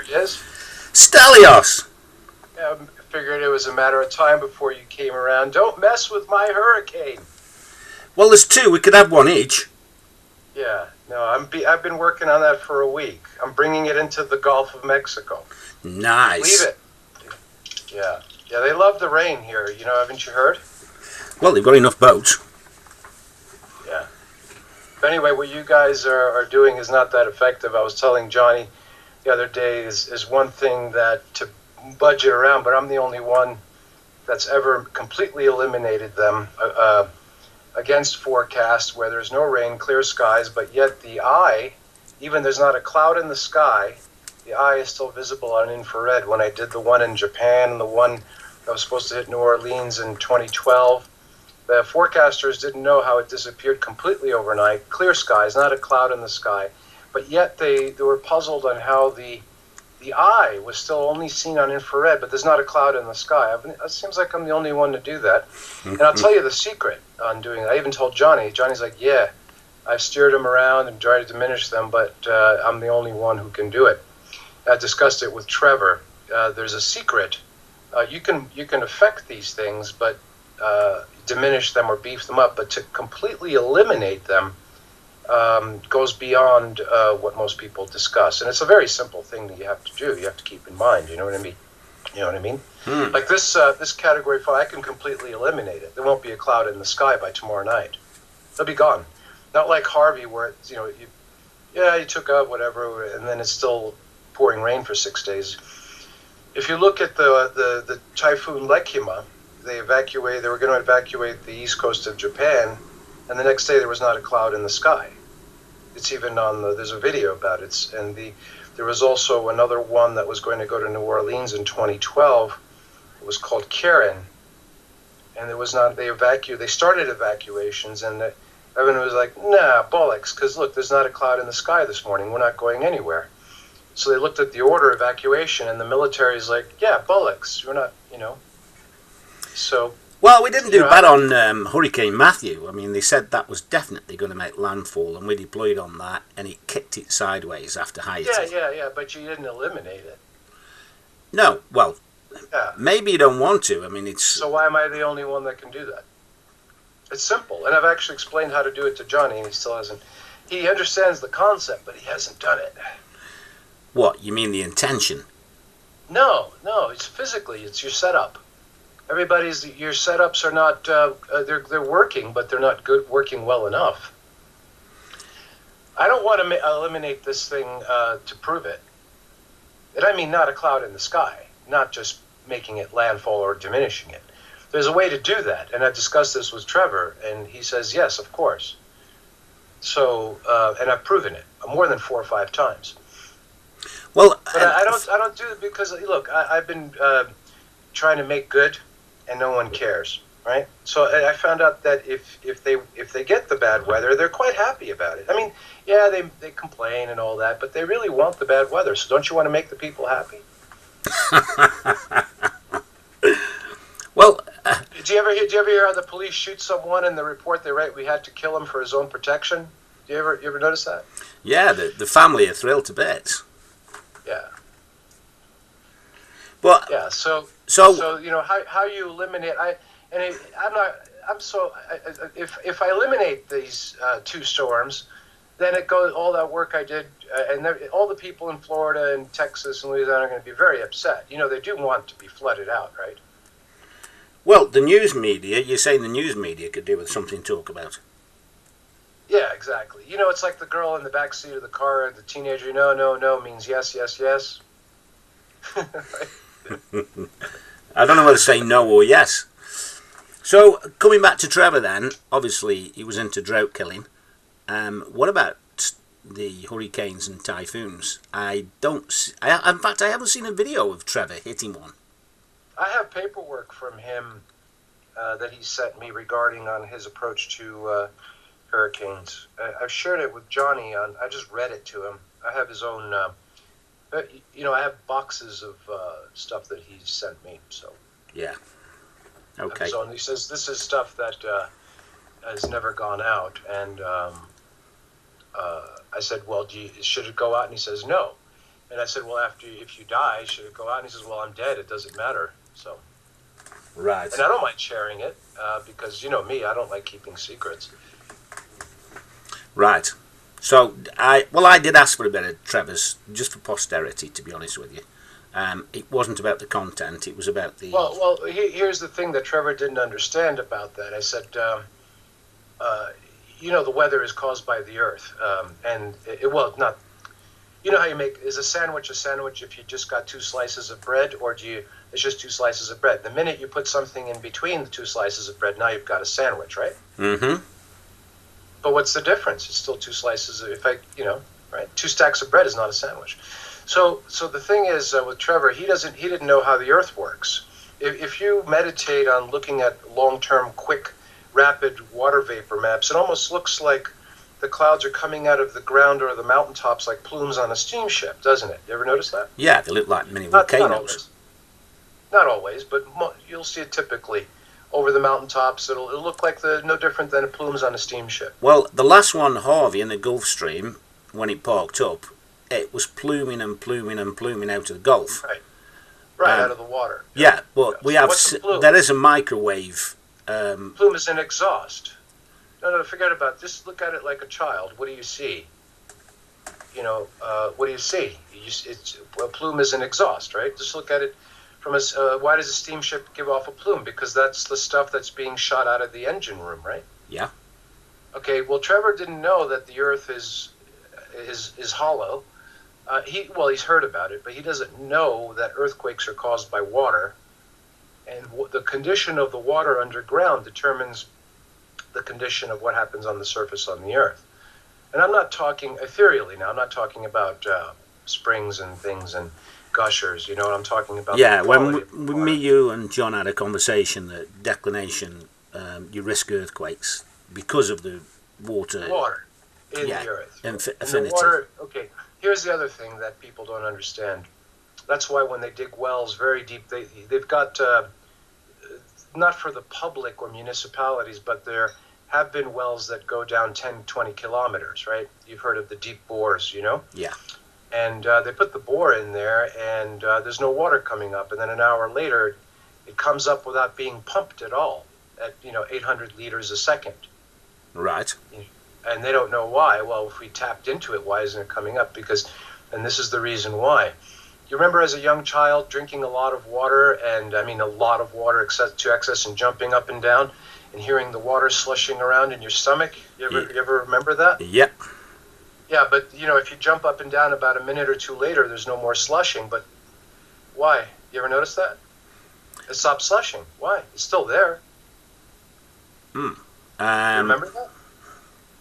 it is. Stelios! I figured it was a matter of time before you came around. Don't mess with my hurricane. Well, there's two. We could have one each. Yeah, no, I've been working on that for a week. I'm bringing it into the Gulf of Mexico. Nice. Leave it. Yeah. Yeah, they love the rain here, haven't you heard? Well, they've got enough boats. Yeah. But anyway, what you guys are doing is not that effective. I was telling Johnny the other day is one thing that to budget around, but I'm the only one that's ever completely eliminated them against forecast where there's no rain, clear skies, but yet the eye, even there's not a cloud in the sky, the eye is still visible on infrared. When I did the one in Japan and the one that was supposed to hit New Orleans in 2012, the forecasters didn't know how it disappeared completely overnight. Clear skies, not a cloud in the sky. But yet they were puzzled on how the eye was still only seen on infrared, but there's not a cloud in the sky. It seems like I'm the only one to do that. And I'll tell you the secret on doing it. I even told Johnny. Johnny's like, yeah, I've steered him around and tried to diminish them, but I'm the only one who can do it. I discussed it with Trevor. There's a secret. You can affect these things, but diminish them or beef them up, but to completely eliminate them goes beyond what most people discuss. And it's a very simple thing that you have to do. You have to keep in mind, you know what I mean? Like this category 5, I can completely eliminate it. There won't be a cloud in the sky by tomorrow night. They'll be gone. Not like Harvey where it's, you took out whatever and then it's still pouring rain for 6 days. If you look at the typhoon Lekima, they were going to evacuate the east coast of Japan, and the next day there was not a cloud in the sky. It's even there's a video about it, and there was also another one that was going to go to New Orleans in 2012. It was called Karen, and they started evacuations, and everyone was like, nah, bollocks, because look, there's not a cloud in the sky this morning, we're not going anywhere. So they looked at the order of evacuation, and the military's like, yeah, bollocks, we're not, So, well, we didn't do bad on Hurricane Matthew. I mean, they said that was definitely going to make landfall, and we deployed on that, and it kicked it sideways after Haiti. Yeah, but you didn't eliminate it. No, well, maybe you don't want to. I mean, it's... So why am I the only one that can do that? It's simple, and I've actually explained how to do it to Johnny, and he still hasn't. He understands the concept, but he hasn't done it. What, you mean the intention? No, it's physically, it's your setup. Your setups are not, they're working, but they're not working well enough. I don't want to eliminate this thing to prove it. And I mean not a cloud in the sky, not just making it landfall or diminishing it. There's a way to do that, and I've discussed this with Trevor, and he says, yes, of course. So, and I've proven it more than 4 or 5 times. Well, but I don't do it because, look, I've been trying to make good, and no one cares, right? So I found out that if they get the bad weather, they're quite happy about it. I mean, yeah, they complain and all that, but they really want the bad weather. So don't you want to make the people happy? Well, did you ever hear how the police shoot someone and the report they write we had to kill him for his own protection? You ever notice that? Yeah, the family are thrilled to bits. Yeah. Well, yeah. So how you eliminate? If I eliminate these 2 storms, then it goes all that work I did, and all the people in Florida and Texas and Louisiana are going to be very upset. They do want to be flooded out, right? Well, the news media. You're saying the news media could do with something to talk about. Yeah, exactly. It's like the girl in the back seat of the car, the teenager. No means yes, yes, yes. I don't know whether to say no or yes. So, coming back to Trevor then, obviously he was into drought killing. What about the hurricanes and typhoons? In fact, I haven't seen a video of Trevor hitting one. I have paperwork from him that he sent me regarding on his approach to hurricanes. I've shared it with Johnny. I just read it to him. I have his own... I have boxes of stuff that he sent me. So yeah, okay. So he says this is stuff that has never gone out, and I said, well, should it go out? And he says no. And I said, well, if you die, should it go out? And he says, well, I'm dead. It doesn't matter. So, Right. and I don't mind sharing it because you know me, I don't like keeping secrets. Right. So I did ask for a bit of Trevor's just for posterity, to be honest with you. It wasn't about the content; it was about the. Well, here's the thing that Trevor didn't understand about that. I said, you know, the weather is caused by the Earth, and well, not. You know how you make is a sandwich if you just got two slices of bread, or it's just two slices of bread. The minute you put something in between the two slices of bread, now you've got a sandwich, right? Mm-hmm. But what's the difference? It's still two slices. Right? Two stacks of bread is not a sandwich. So the thing is with Trevor, he didn't know how the Earth works. If you meditate on looking at long-term, quick, rapid water vapor maps, it almost looks like the clouds are coming out of the ground or the mountaintops like plumes on a steamship, doesn't it? You ever notice that? Yeah, they look like mini volcanoes. Not always, but you'll see it typically over the mountaintops. It'll look like no different than plumes on a steamship. Well, the last one, Harvey, in the Gulf Stream, when it parked up, it was pluming and pluming and pluming out of the Gulf. Right out of the water. Yeah, but we have there is a microwave. Plume is an exhaust. No, forget about it. Just look at it like a child. What do you see? You know, what do you see? A plume is an exhaust, right? Just look at it from why does a steamship give off a plume? Because that's the stuff that's being shot out of the engine room, right? Yeah. Okay, well, Trevor didn't know that the Earth is hollow. He's heard about it, but he doesn't know that earthquakes are caused by water. And the condition of the water underground determines the condition of what happens on the surface on the Earth. And I'm not talking ethereally now. I'm not talking about springs and things and gushers. You know what I'm talking about? Yeah, when me, you, and John had a conversation that declination, you risk earthquakes because of the water in the Earth. Affinity. The water, okay, here's the other thing that people don't understand. That's why when they dig wells very deep, they've got, not for the public or municipalities, but there have been wells that go down 10, 20 kilometers, right? You've heard of the deep bores, you know? Yeah. And they put the bore in there, and there's no water coming up. And then an hour later, it comes up without being pumped at all, at 800 liters a second. Right. And they don't know why. Well, if we tapped into it, why isn't it coming up? And this is the reason why. You remember as a young child drinking a lot of water, and I mean a lot of water to excess, and jumping up and down and hearing the water slushing around in your stomach? You ever remember that? Yep. Yeah, but if you jump up and down about a minute or two later, there's no more slushing. But why? You ever notice that? It stopped slushing. Why? It's still there. You remember that?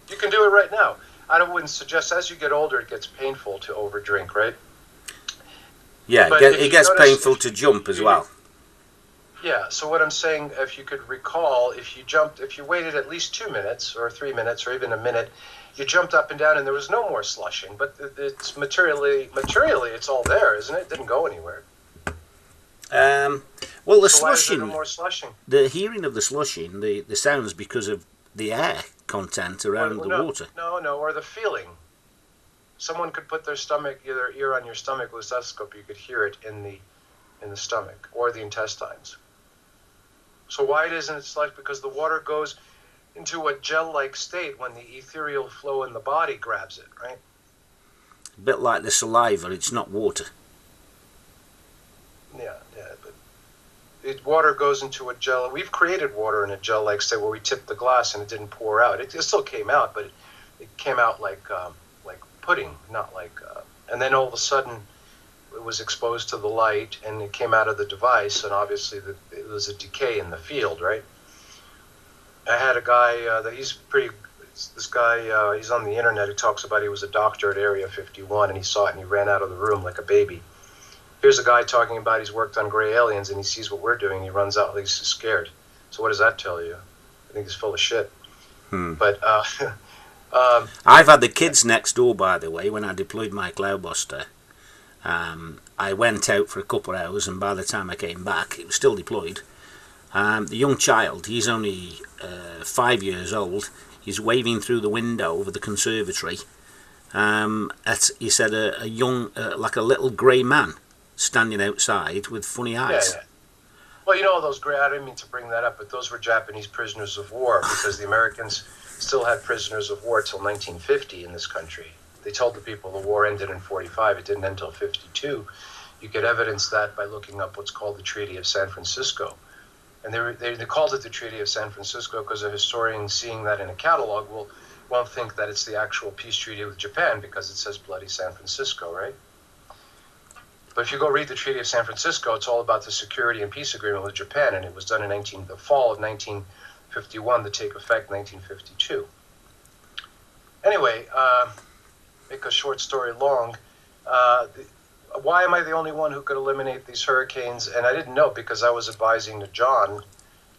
You can do it right now. I wouldn't suggest, as you get older, it gets painful to overdrink, right? Yeah, it gets painful to jump as well. Yeah, so what I'm saying, if you could recall, if you waited at least 2 minutes or 3 minutes or even a minute, you jumped up and down and there was no more slushing, but it's materially it's all there, isn't it? It didn't go anywhere. Well, the so slushing, why is there no more slushing? The hearing of the slushing, the sounds because of the air content around the water. No, or the feeling. Someone could put their ear on your stomach with a stethoscope. You could hear it in the stomach or the intestines. So why isn't it slush? Because the water goes into a gel-like state when the ethereal flow in the body grabs it, right? A bit like the saliva, it's not water. Yeah, but water goes into a gel. We've created water in a gel-like state where we tipped the glass and it didn't pour out. It still came out, but it came out like pudding, not like. And then all of a sudden, it was exposed to the light and it came out of the device, and obviously it was a decay in the field, right? I had a guy he's on the internet who talks about he was a doctor at Area 51 and he saw it and he ran out of the room like a baby. Here's a guy talking about he's worked on gray aliens and he sees what we're doing and he runs out like he's scared. So what does that tell you? I think he's full of shit. But I've had the kids next door, by the way, when I deployed my Cloudbuster. I went out for a couple of hours and by the time I came back it was still deployed. The young child, he's only 5 years old, he's waving through the window over the conservatory He said a young, like a little grey man standing outside with funny eyes. Yeah. Well, you know, those gray, I didn't mean to bring that up, but those were Japanese prisoners of war because the Americans still had prisoners of war till 1950 in this country. They told the people the war ended in 45. It didn't end until 52. You could evidence that by looking up what's called the Treaty of San Francisco. And they called it the Treaty of San Francisco because a historian seeing that in a catalog won't think that it's the actual peace treaty with Japan because it says bloody San Francisco, right? But if you go read the Treaty of San Francisco, it's all about the security and peace agreement with Japan, and it was done in the fall of 1951 to take effect 1952. Anyway, make a short story long. Why am I the only one who could eliminate these hurricanes? And I didn't know because I was advising to John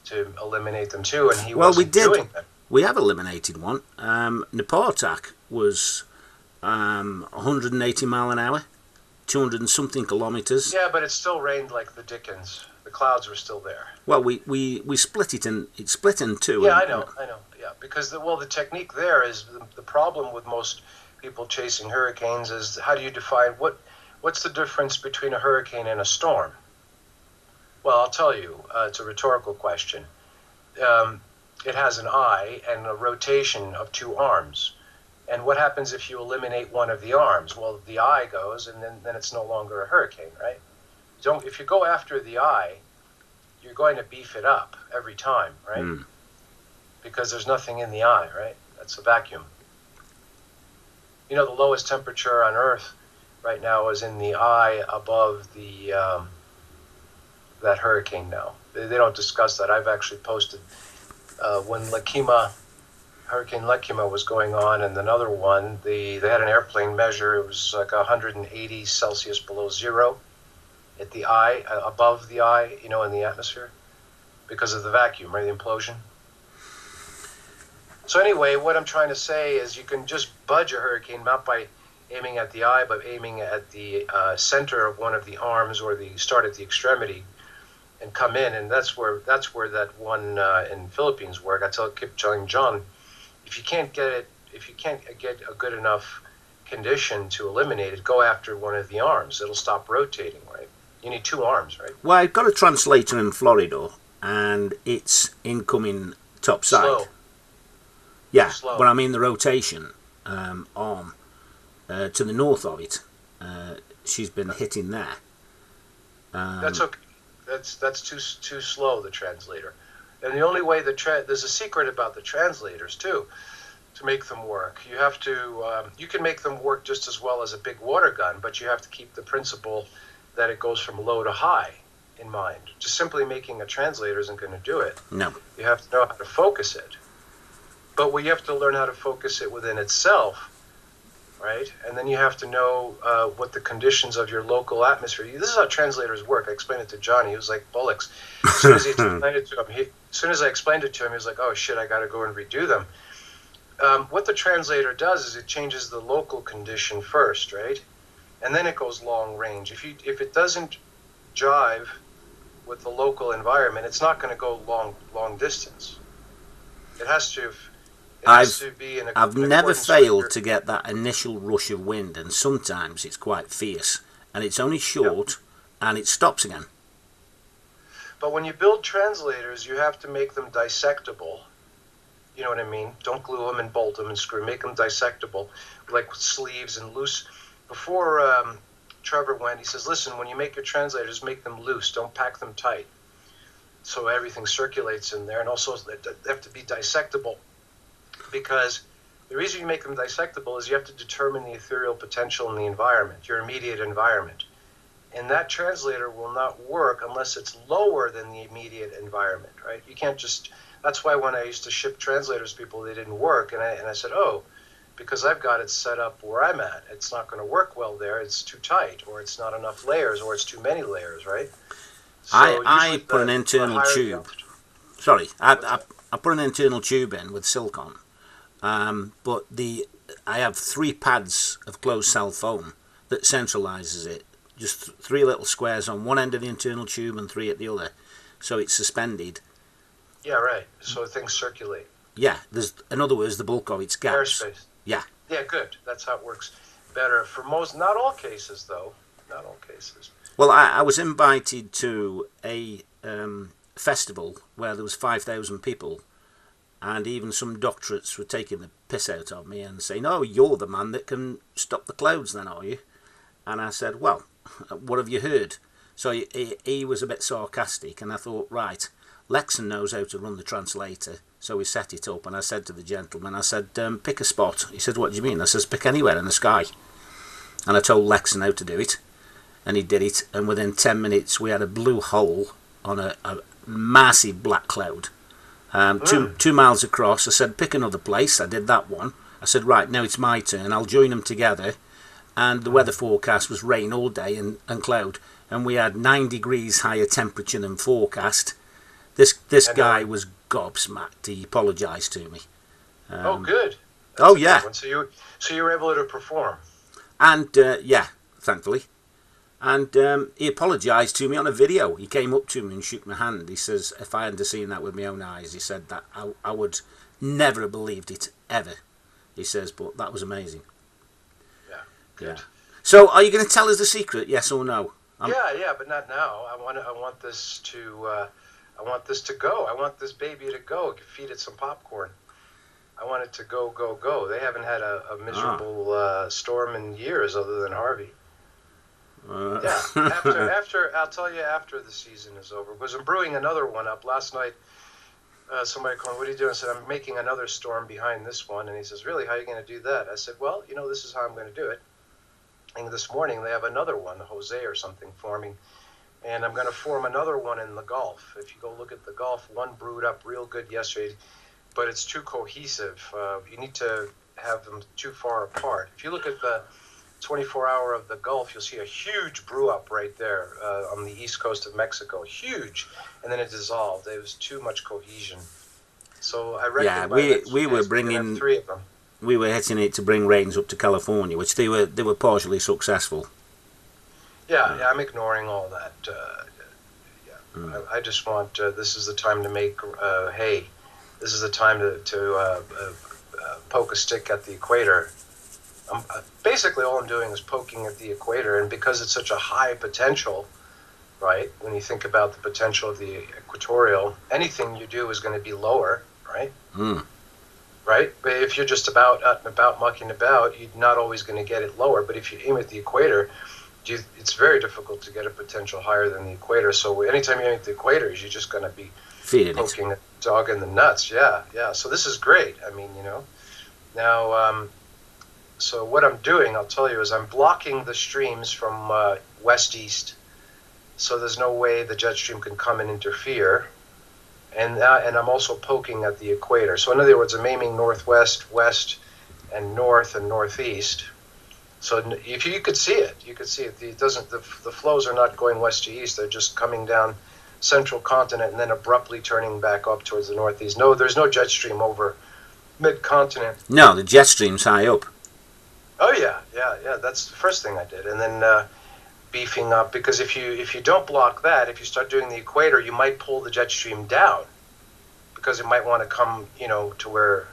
to eliminate them too, and he wasn't doing them. We have eliminated one. Napotak was 180 mile an hour. 200 and something kilometres. Yeah, but it still rained like the dickens. The clouds were still there. Well, we split it in. It split in two. Yeah, I know. Yeah, because the technique there is the problem with most people chasing hurricanes is how do you define what's the difference between a hurricane and a storm? Well, I'll tell you. It's a rhetorical question. It has an eye and a rotation of two arms. And what happens if you eliminate one of the arms? Well, the eye goes, and then it's no longer a hurricane, right? If you go after the eye, you're going to beef it up every time, right? Because there's nothing in the eye, right? That's a vacuum. You know, the lowest temperature on Earth right now is in the eye above that hurricane now. They don't discuss that. I've actually posted when Hurricane Lakima was going on, and another one, they had an airplane measure. It was like 180 Celsius below zero at the eye, above the eye, you know, in the atmosphere, because of the vacuum, right, the implosion. So anyway, what I'm trying to say is you can just budge a hurricane, not by aiming at the eye, but aiming at the center of one of the arms or start at the extremity and come in, and that's where that one in Philippines work. Keep telling John, if you can't get a good enough condition to eliminate it, go after one of the arms. It'll stop rotating, right? You need two arms, right? Well, I've got a translator in Florida, and it's incoming topside. Slow. Yeah, Slow. but I mean the rotation arm to the north of it. She's been hitting there. That's okay. That's too slow. The translator. And the only way there's a secret about the translators too, to make them work. You have to you can make them work just as well as a big water gun, but you have to keep the principle that it goes from low to high in mind. Just simply making a translator isn't going to do it. No. You have to know how to focus it. But you have to learn how to focus it within itself, right? And then you have to know what the conditions of your local atmosphere. This is how translators work. I explained it to Johnny. He was like bullocks. As soon as I explained it to him, he was like, "Oh shit, I got to go and redo them." What the translator does is it changes the local condition first, right? And then it goes long range. If it doesn't jive with the local environment, it's not going to go long distance. It has to. I've never failed to get that initial rush of wind, and sometimes it's quite fierce, and it's only short, and it stops again. But when you build translators, you have to make them dissectable. You know what I mean? Don't glue them and bolt them and screw. Make them dissectable, like with sleeves and loose. Before Trevor went, he says, "Listen, when you make your translators, make them loose. Don't pack them tight, so everything circulates in there. And also, they have to be dissectable." Because the reason you make them dissectable is you have to determine the ethereal potential in the environment, your immediate environment. And that translator will not work unless it's lower than the immediate environment, right? You can't just... That's why when I used to ship translators to people, they didn't work. And I said, oh, because I've got it set up where I'm at. It's not going to work well there. It's too tight, or it's not enough layers, or it's too many layers, right? So I put an internal tube. Sorry, I put an internal tube in with silicone. But I have 3 pads of closed cell foam that centralizes it. Just 3 little squares on one end of the internal tube and 3 at the other. So it's suspended. Yeah, right. So things circulate. Yeah, in other words, the bulk of it's gaps. Airspace. Yeah. Yeah, good. That's how it works better for most, not all cases though. Not all cases. Well, I was invited to a festival where there was 5,000 people, and even some doctorates were taking the piss out of me and saying, "Oh, you're the man that can stop the clouds, then, are you?" And I said, "Well, what have you heard?" So he was a bit sarcastic, and I thought, right, Lexon knows how to run the translator. So we set it up, and I said to the gentleman, I said, pick a spot. He said, "What do you mean?" I says, "Pick anywhere in the sky." And I told Lexon how to do it, and he did it, and within 10 minutes we had a blue hole on a massive black cloud, 2 miles across. I said, "Pick another place." I did that one. I said, "Right, now it's my turn. I'll join them together." And the weather forecast was rain all day and cloud, and we had 9 degrees higher temperature than forecast. This guy was gobsmacked. He apologised to me. Oh, good. Oh, yeah. So you were able to perform. And yeah, thankfully. And he apologised to me on a video. He came up to me and shook my hand. He says, if I hadn't seen that with my own eyes, he said that I would never have believed it, ever. He says, but that was amazing. Yeah, good. Yeah. So, are you going to tell us the secret, yes or no? Yeah, but not now. I want this to go. I want this baby to go. Feed it some popcorn. I want it to go, go, go. They haven't had a miserable storm in years other than Harvey. Yeah, after I'll tell you after the season is over, because I'm brewing another one up. Last night, somebody called, "What are you doing?" I said, "I'm making another storm behind this one." And he says, "Really? How are you going to do that?" I said, "Well, this is how I'm going to do it." And this morning they have another one, Jose or something, forming. And I'm going to form another one in the Gulf. If you go look at the Gulf, one brewed up real good yesterday, but it's too cohesive. You need to have them too far apart. If you look at the 24-hour of the Gulf, you'll see a huge brew up right there on the east coast of Mexico. Huge. And then it dissolved. It was too much cohesion. So I reckon we were bringing 3 of them. We were hitting it to bring rains up to California, which they were partially successful. Yeah, I'm ignoring all that. I just want, this is the time to make hay. This is the time to poke a stick at the equator. Basically, all I'm doing is poking at the equator, and because it's such a high potential, right, when you think about the potential of the equatorial, anything you do is going to be lower, right? Right? But if you're just out and about, mucking about, you're not always going to get it lower. But if you aim at the equator, it's very difficult to get a potential higher than the equator. So anytime you aim at the equator, you're just going to be poking a dog in the nuts. Yeah. So this is great. I mean, Now, so what I'm doing, I'll tell you, is I'm blocking the streams from west-east. So there's no way the jet stream can come and interfere. And I'm also poking at the equator. So in other words, I'm aiming northwest, west, and north and northeast. So if you could see it, It doesn't. The flows are not going west to east. They're just coming down central continent and then abruptly turning back up towards the northeast. No, there's no jet stream over mid-continent. No, the jet stream's high up. Oh yeah. That's the first thing I did, and then beefing up, because if you don't block that, if you start doing the equator, you might pull the jet stream down, because it might want to come, to where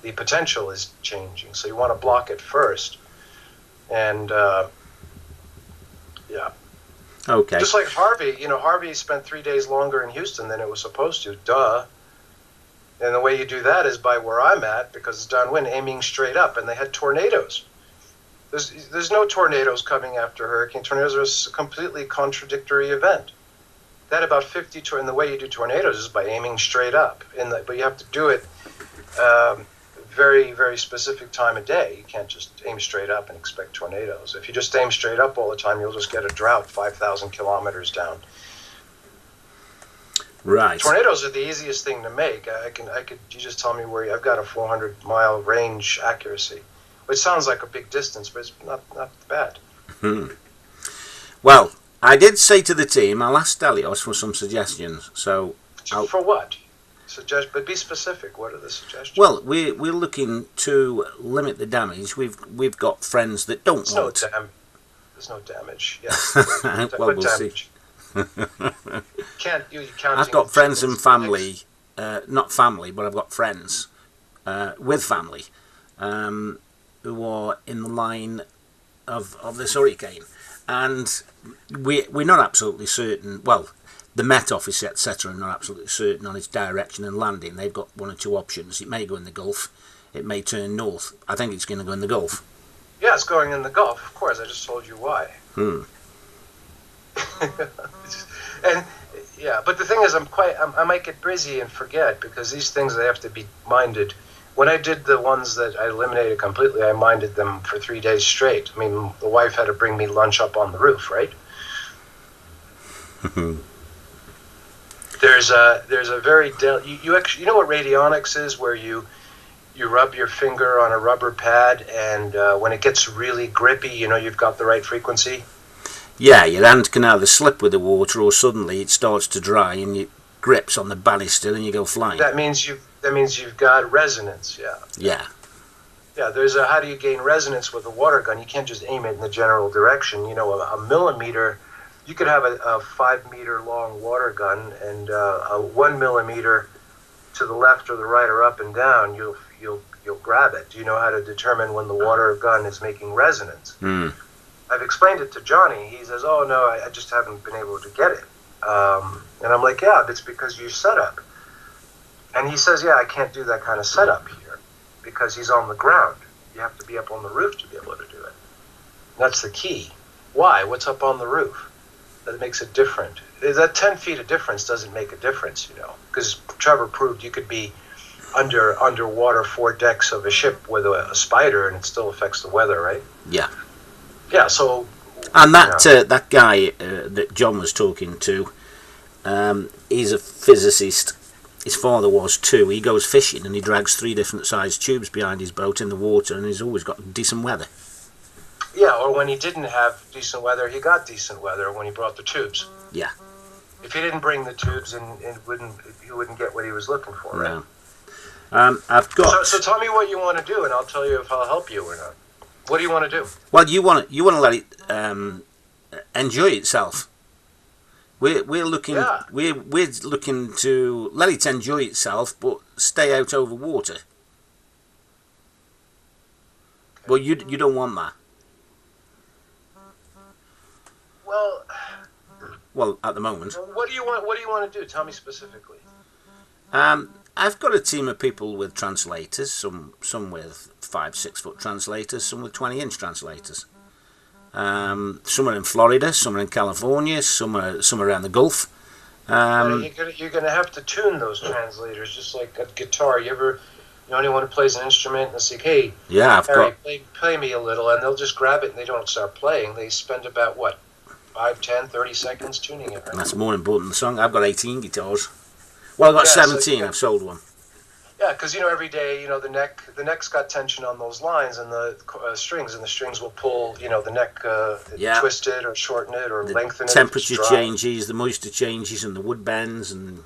the potential is changing. So you want to block it first, and yeah. Okay. Just like Harvey, Harvey spent 3 days longer in Houston than it was supposed to. Duh. And the way you do that is by where I'm at, because it's downwind, aiming straight up, and they had tornadoes. There's no tornadoes coming after hurricane. Tornadoes are a completely contradictory event. That about 50, and the way you do tornadoes is by aiming straight up. But you have to do it very, very specific time of day. You can't just aim straight up and expect tornadoes. If you just aim straight up all the time, you'll just get a drought 5,000 kilometers down. Right. Tornadoes are the easiest thing to make. You just tell me where I've got a 400-mile range accuracy. Which sounds like a big distance, but it's not bad. Well, I did say to the team, I'll ask Stelios for some suggestions. So for what? But be specific. What are the suggestions? Well, we're looking to limit the damage. We've got friends that don't want. There's no damage. Yeah. Well, we'll see. I've got friends and family, not family, but I've got friends with family. who are in the line of this hurricane, and we're not absolutely certain. Well, the Met Office, etc., are not absolutely certain on its direction and landing. They've got one or two options. It may go in the Gulf. It may turn north. I think it's going to go in the Gulf. Yeah, it's going in the Gulf, of course. I just told you why. And yeah, but the thing is, I might get busy and forget, because these things, they have to be minded. When I did the ones that I eliminated completely, I minded them for 3 days straight. I mean, the wife had to bring me lunch up on the roof, right? There's a very you know what radionics is, where you rub your finger on a rubber pad, and when it gets really grippy, you know you've got the right frequency. Yeah, your hand can either slip with the water, or suddenly it starts to dry and it grips on the banister and you go flying. That means you've got resonance. Yeah. Yeah. Yeah. There's a how do you gain resonance with a water gun? You can't just aim it in the general direction. You know, a millimeter. You could have a 5 meter long water gun, and a 1 millimeter to the left or the right or up and down. You'll grab it. Do you know how to determine when the water gun is making resonance? I've explained it to Johnny. He says, "Oh no, I just haven't been able to get it." And I'm like, "Yeah, it's because you set up." And he says, "Yeah, I can't do that kind of setup here because he's on the ground. You have to be up on the roof to be able to do it." That's the key. Why? What's up on the roof that makes it different? That 10 feet of difference doesn't make a difference, you know, because Trevor proved you could be underwater 4 decks of a ship with a spider and it still affects the weather, right? Yeah. Yeah, so... And that guy that John was talking to, he's a physicist. His father was too. He goes fishing and he drags 3 different sized tubes behind his boat in the water, and he's always got decent weather. Yeah, or when he didn't have decent weather, he got decent weather when he brought the tubes. Yeah. If he didn't bring the tubes, he wouldn't get what he was looking for, right? No. I've got... So tell me what you want to do, and I'll tell you if I'll help you or not. What do you want to do? Well, you want to let it enjoy itself. We're looking we're looking to let it enjoy itself, but stay out over water. Okay. Well, you don't want that. Well, at the moment. What do you want? What do you want to do? Tell me specifically. I've got a team of people with translators. Some with 5-6 foot translators. Some with 20-inch translators. Some are in Florida. Some are in California. Some are around the Gulf. You're going to have to tune those translators, just like a guitar. You know anyone who plays an instrument and they say, "Hey, yeah, Harry, play me a little," and they'll just grab it and they don't start playing. They spend about 5, 10, 30 seconds tuning it. Right? That's more important than the song. I've got 18 guitars. Well, I've got 17. I've sold one. Yeah, because every day, the neck's got tension on those lines and the strings, and the strings will pull, the neck, twist it or shorten it or lengthen it. Temperature changes, the moisture changes, and the wood bends, and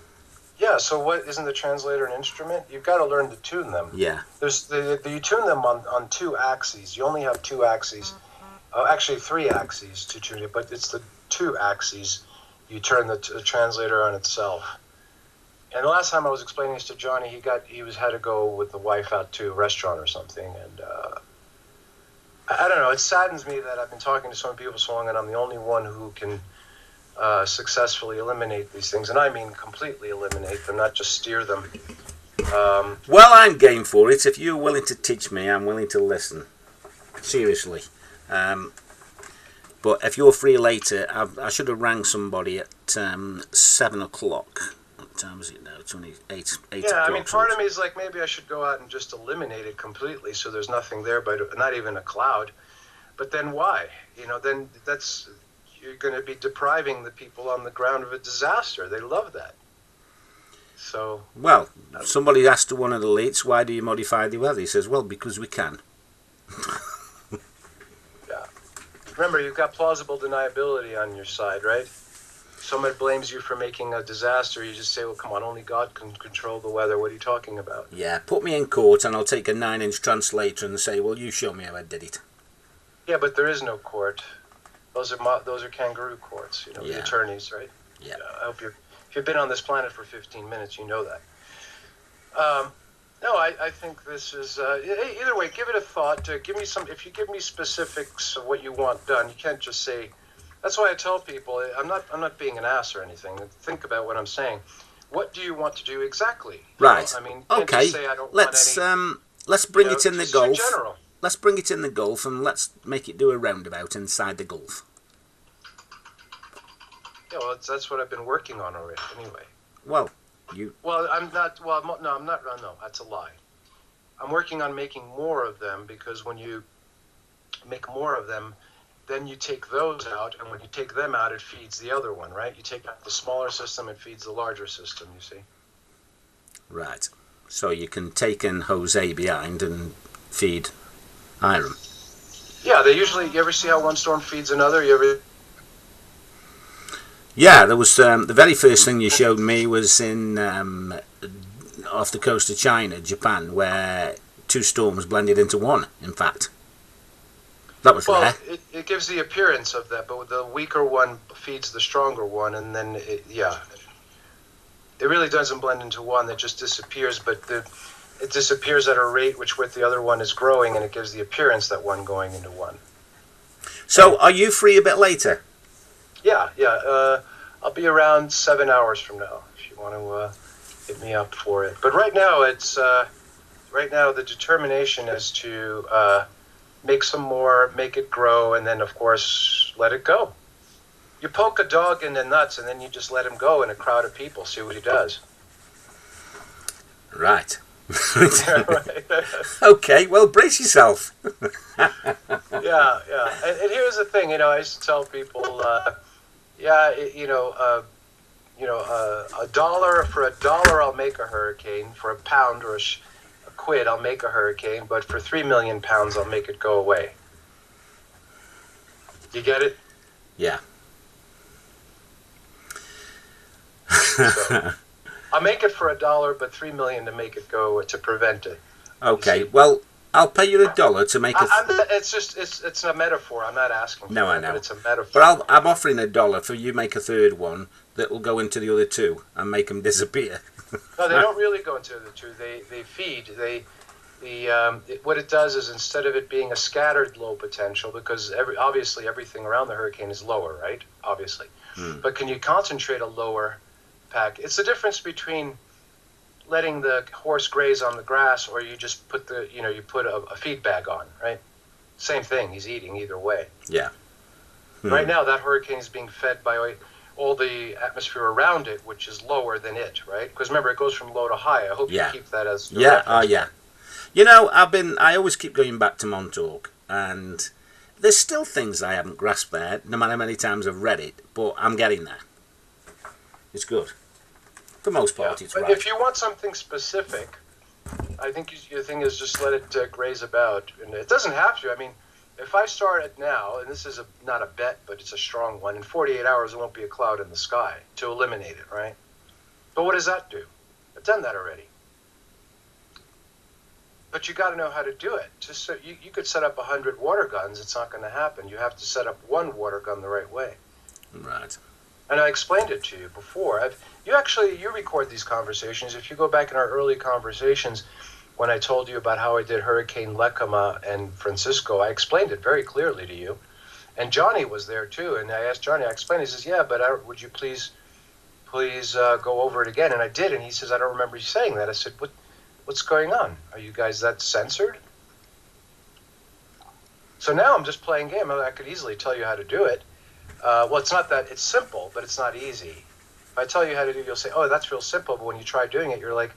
yeah. So what isn't the translator an instrument? You've got to learn to tune them. Yeah. You tune them on 2 axes. You only have 2 axes. Actually 3 axes to tune it, but it's the 2 axes. You turn the translator on itself. And the last time I was explaining this to Johnny, he had to go with the wife out to a restaurant or something, and I don't know. It saddens me that I've been talking to so many people so long, and I'm the only one who can successfully eliminate these things, and I mean completely eliminate them, not just steer them. Well, I'm game for it. If you're willing to teach me, I'm willing to listen. Seriously. But if you're free later, I should have rang somebody at 7 o'clock. What time is it now? It's only 8 o'clock. Yeah, I mean, part of me is like, maybe I should go out and just eliminate it completely so there's nothing there, but not even a cloud. But then why? Then you're going to be depriving the people on the ground of a disaster. They love that. So... Well, somebody asked one of the elites, "Why do you modify the weather?" He says, "Well, because we can." Yeah. Remember, you've got plausible deniability on your side, right? Someone blames you for making a disaster, you just say, "Well, come on, only God can control the weather. What are you talking about?" Yeah, put me in court and I'll take a 9-inch translator and say, "Well, you show me how I did it." Yeah, but there is no court. Those are kangaroo courts, the attorneys, right? Yeah. I hope if you've been on this planet for 15 minutes, you know that. No, I think this is either way. Give it a thought. Give me some. If you give me specifics of what you want done, you can't just say. That's why I tell people I'm not being an ass or anything. Think about what I'm saying. What do you want to do exactly? Right. I mean, you can't Okay. just say I don't want any. Let's bring it in the Just in Gulf. general. Let's bring it in the Gulf and let's make it do a roundabout inside the Gulf. Yeah, well, that's what I've been working on already. Anyway. Well, you. Well, I'm not. Well, no, I'm not. No, that's a lie. I'm working on making more of them because when you make more of them, then you take those out, and when you take them out, it feeds the other one, right? You take out the smaller system, it feeds the larger system. You see. Right. So you can take in Jose behind and feed Hiram. Yeah, they usually. You ever see how one storm feeds another? You ever? Yeah, there was the very first thing you showed me was in off the coast of China, Japan, where two storms blended into one. In fact, that was rare. It gives the appearance of that, but the weaker one feeds the stronger one, and then it really doesn't blend into one. It just disappears, but it disappears at a rate with the other one is growing, and it gives the appearance that one going into one. So, are you free a bit later? Yeah. I'll be around 7 hours from now if you want to hit me up for it. But right now, the determination is to make some more, make it grow, and then of course let it go. You poke a dog in the nuts, and then you just let him go in a crowd of people. See what he does. Right. Right. Okay. Well, brace yourself. Yeah. And here's the thing. I used to tell people. For a dollar I'll make a hurricane. For a pound or a quid I'll make a hurricane. But for 3 million pounds I'll make it go away. You get it? Yeah. So, I'll make it for a dollar, but 3 million to make it go to prevent it. Okay. Well, I'll pay you $1 to make it's a metaphor. I'm not asking for No, I it, know. but it's a metaphor. But I'm offering $1 for you make a third one that will go into the other two and make them disappear. No, they don't really go into the two. They feed. What it does is instead of it being a scattered low potential, because obviously everything around the hurricane is lower, right? Obviously. But can you concentrate a lower pack? It's the difference between letting the horse graze on the grass, or you just put you put a feed bag on, right? Same thing. He's eating either way. Yeah. Right now, that hurricane is being fed by all the atmosphere around it, which is lower than it, right? Because remember, it goes from low to high. I hope you keep that as reference. Yeah. I always keep going back to Montauk, and there's still things I haven't grasped there, no matter how many times I've read it, but I'm getting there. It's good. For the most part, it's but right. If you want something specific, I think your thing is just let it graze about. And it doesn't have to. I mean, if I start it now, and this is not a bet, but it's a strong one, in 48 hours there won't be a cloud in the sky to eliminate it, right? But what does that do? I've done that already. But you got to know how to do it. Just so you could set up 100 water guns, it's not going to happen. You have to set up one water gun the right way. Right. And I explained it to you before. You record these conversations. If you go back in our early conversations, when I told you about how I did Hurricane Lekama and Francisco, I explained it very clearly to you. And Johnny was there too. And I asked Johnny, I explained. He says, "Yeah, but would you please go over it again?" And I did. And he says, "I don't remember you saying that." I said, "What's going on? Are you guys that censored?" So now I'm just playing game. I could easily tell you how to do it. Well, it's not that. It's simple, but it's not easy. If I tell you how to do it, you'll say, "Oh, that's real simple." But when you try doing it, you're like,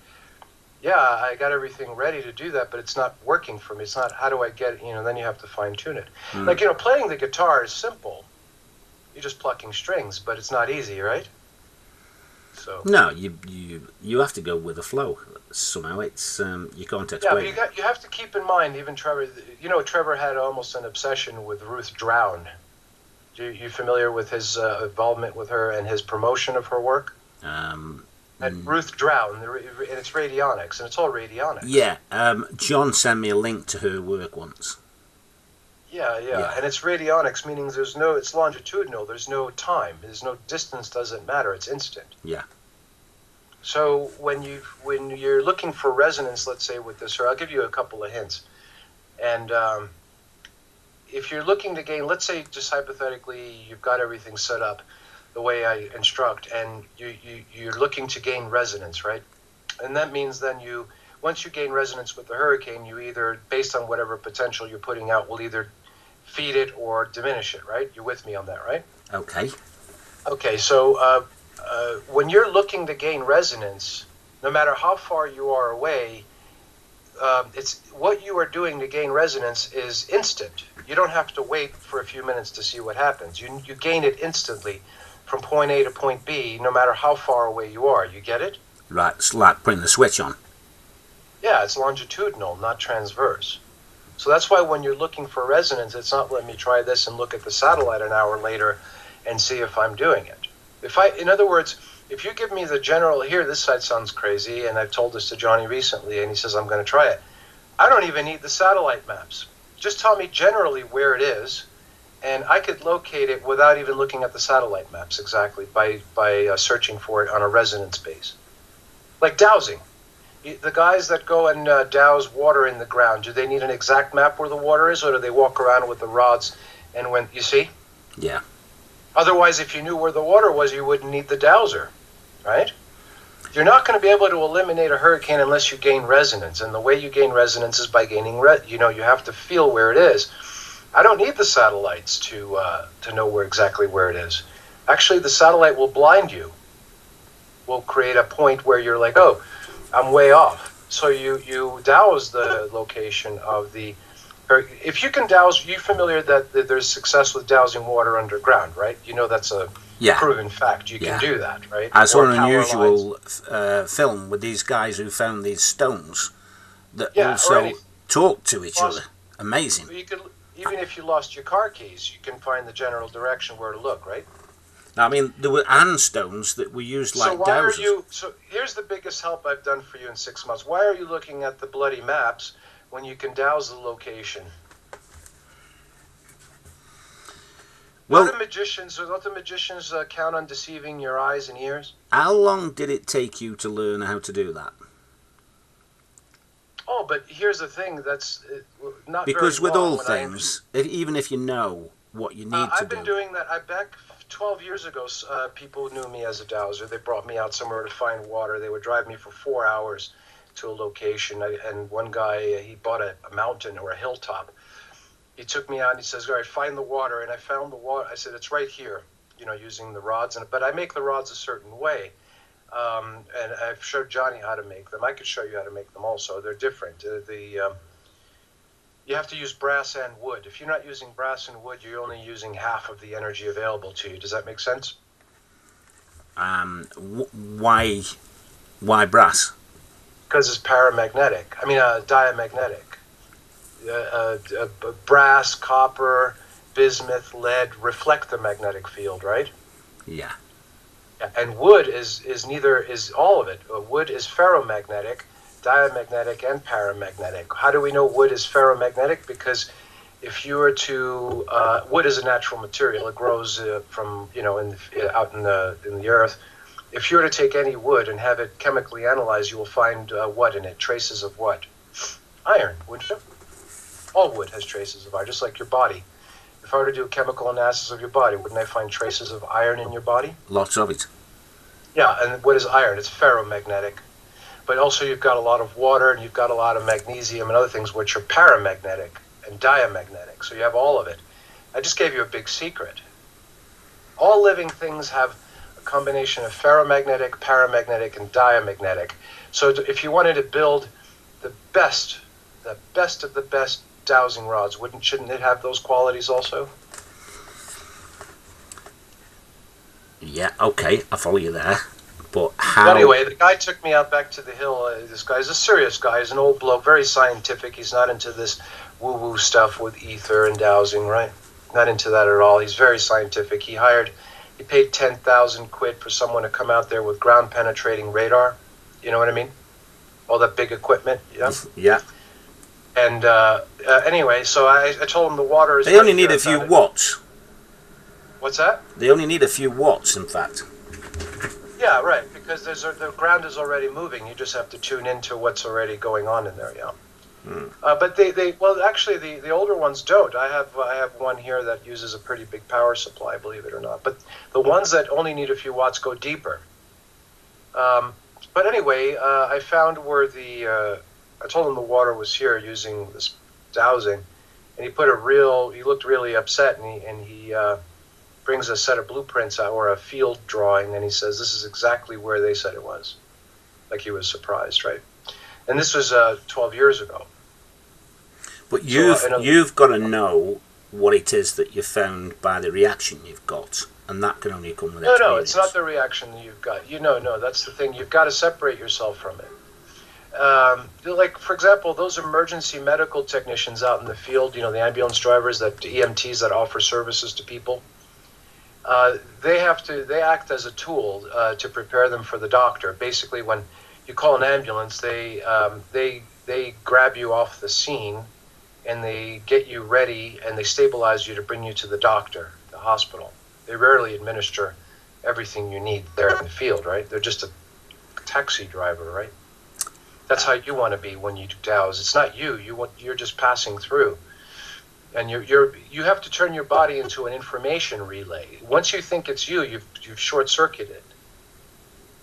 "Yeah, I got everything ready to do that, but it's not working for me. It's not. How do I get it?" Then you have to fine tune it. Like playing the guitar is simple. You're just plucking strings, but it's not easy, right? So no, you have to go with the flow somehow. It's you can't explain. Yeah, but you have to keep in mind. Even Trevor, Trevor had almost an obsession with Ruth Drown. You familiar with his involvement with her and his promotion of her work? And Ruth Drown, and it's radionics, and it's all radionics. Yeah, John sent me a link to her work once. Yeah, and it's radionics, meaning it's longitudinal, there's no time, there's no distance, doesn't matter, it's instant. Yeah. So when you're looking for resonance, let's say with this, or I'll give you a couple of hints. And if you're looking to gain, let's say just hypothetically, you've got everything set up the way I instruct, and you're looking to gain resonance, right? And that means then once you gain resonance with the hurricane, you either, based on whatever potential you're putting out, will either feed it or diminish it, right? You're with me on that, right? Okay. Okay, so when you're looking to gain resonance, no matter how far you are away, it's what you are doing to gain resonance is instant. You don't have to wait for a few minutes to see what happens. You gain it instantly from point A to point B, no matter how far away you are. You get it? Right, it's like putting the switch on. Yeah, it's longitudinal, not transverse. So that's why when you're looking for resonance, it's not let me try this and look at the satellite an hour later and see if I'm doing it. In other words, if you give me the general, here, this side sounds crazy, and I've told this to Johnny recently, and he says, I'm going to try it. I don't even need the satellite maps. Just tell me generally where it is, and I could locate it without even looking at the satellite maps exactly by searching for it on a resonance base. Like dowsing. The guys that go and douse water in the ground, do they need an exact map where the water is, or do they walk around with the rods and when, you see? Yeah. Otherwise, if you knew where the water was, you wouldn't need the dowser, right? You're not going to be able to eliminate a hurricane unless you gain resonance, and the way you gain resonance is by gaining, you have to feel where it is. I don't need the satellites to know exactly where it is. Actually, the satellite will blind you. Will create a point where you're like, oh, I'm way off. So you douse the location of the. If you can douse, you're familiar that there's success with dowsing water underground, right? You know that's a proven fact. You can do that, right? I saw an unusual film with these guys who found these stones that also talk to each other. Amazing. You could, even if you lost your car keys, you can find the general direction where to look, right? I mean, there were stones that were used like dowsers. So here's the biggest help I've done for you in 6 months. Why are you looking at the bloody maps when you can douse the location? Well, don't the magicians count on deceiving your eyes and ears? How long did it take you to learn how to do that? Oh, but here's the thing, that's not because very with long all things, even if you know what you need to do. I've been doing that. Back 12 years ago, people knew me as a dowser. They brought me out somewhere to find water. They would drive me for 4 hours to a location. And one guy, he bought a mountain or a hilltop. He took me out and he says, all right, find the water. And I found the water. I said, it's right here, using the rods. But I make the rods a certain way. And I've showed Johnny how to make them. I could show you how to make them also. They're different. You have to use brass and wood. If you're not using brass and wood, you're only using half of the energy available to you. Does that make sense? Why brass? Because it's paramagnetic. Diamagnetic. Brass, copper, bismuth, lead reflect the magnetic field, right? Yeah. And wood is all of it. Wood is ferromagnetic, diamagnetic, and paramagnetic. How do we know wood is ferromagnetic? Because if you were to wood is a natural material. It grows from out in the earth. If you were to take any wood and have it chemically analyzed, you will find what in it? Traces of what? Iron, wouldn't you? All wood has traces of iron, just like your body. If I were to do a chemical analysis of your body, wouldn't I find traces of iron in your body? Lots of it. Yeah, and what is iron? It's ferromagnetic. But also you've got a lot of water and you've got a lot of magnesium and other things which are paramagnetic and diamagnetic. So you have all of it. I just gave you a big secret. All living things have a combination of ferromagnetic, paramagnetic, and diamagnetic. So if you wanted to build the best of the best dowsing rods, shouldn't it have those qualities also? Yeah, okay, I follow you there. But how? Well, anyway, the guy took me out back to the hill. This guy's a serious guy. He's an old bloke, very scientific. He's not into this woo-woo stuff with ether and dowsing, right? Not into that at all. He's very scientific. He paid 10,000 quid for someone to come out there with ground-penetrating radar. You know what I mean? All that big equipment, yeah? Yeah. And anyway, so I told him the water is... They only need a few watts. What's that? They only need a few watts, in fact. Yeah, right. Because the ground is already moving. You just have to tune into what's already going on in there. Yeah. Hmm. But well, actually, the older ones don't. I have one here that uses a pretty big power supply, believe it or not. But the ones that only need a few watts go deeper. Um, but anyway, I found where I told him the water was here using this dowsing, and he looked really upset, and he brings a set of blueprints out, or a field drawing, and he says, this is exactly where they said it was. Like he was surprised, right? And this was 12 years ago. But So, you've got to know what it is that you found by the reaction you've got, and that can only come with experience. no, it's not the reaction that you've got. No, that's the thing. You've got to separate yourself from it. Like, for example, those emergency medical technicians out in the field, the ambulance drivers, the EMTs that offer services to people, they act as a tool to prepare them for the doctor. Basically, when you call an ambulance, they grab you off the scene and they get you ready and they stabilize you to bring you to the doctor, the hospital. They rarely administer everything you need there in the field, right? They're just a taxi driver, right? That's how you want to be when you douse. It's not you. You're just passing through, and you have to turn your body into an information relay. Once you think it's you, you've short circuited.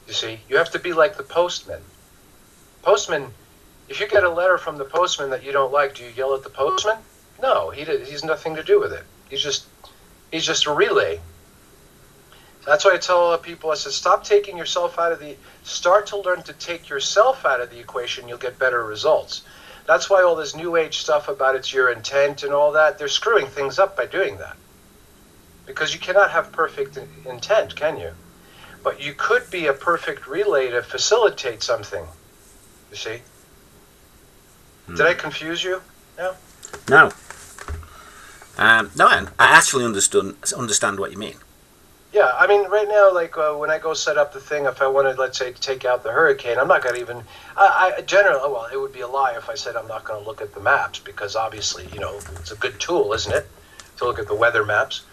You see, you have to be like the postman. Postman, if you get a letter from the postman that you don't like, do you yell at the postman? No, he's nothing to do with it. He's just a relay. That's why I tell people, I said, start to learn to take yourself out of the equation, you'll get better results. That's why all this new age stuff about it's your intent and all that, they're screwing things up by doing that. Because you cannot have perfect intent, can you? But you could be a perfect relay to facilitate something, you see? Did I confuse you? No? No. No, I actually understand what you mean. Yeah, I mean, right now, like when I go set up the thing, if I wanted, let's say, to take out the hurricane, I'm not going to even. Well, it would be a lie if I said I'm not going to look at the maps, because obviously, it's a good tool, isn't it, to look at the weather maps.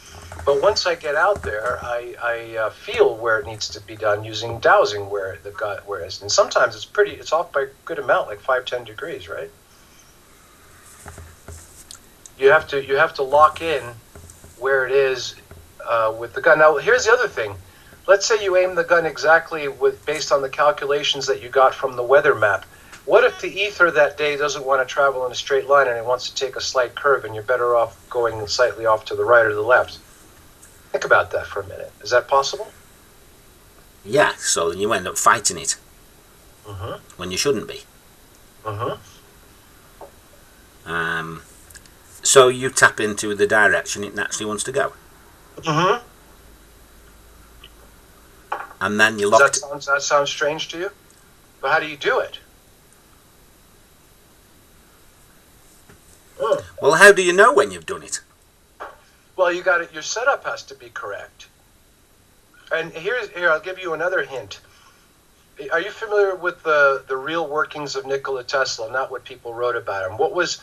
But once I get out there, I feel where it needs to be done using dowsing, where it is, and sometimes it's off by a good amount, like 5-10 degrees, right? You have to lock in where it is. With the gun. Now, here's the other thing. Let's say you aim the gun exactly based on the calculations that you got from the weather map. What if the ether that day doesn't want to travel in a straight line and it wants to take a slight curve, and you're better off going slightly off to the right or the left? Think about that for a minute. Is that possible? Yeah, so you end up fighting it when you shouldn't be. So you tap into the direction it naturally wants to go. And then you lock. Does that sound strange to you? But how do you do it? Well, how do you know when you've done it? Well, you got it. Your setup has to be correct. And here, I'll give you another hint. Are you familiar with the real workings of Nikola Tesla, not what people wrote about him? What was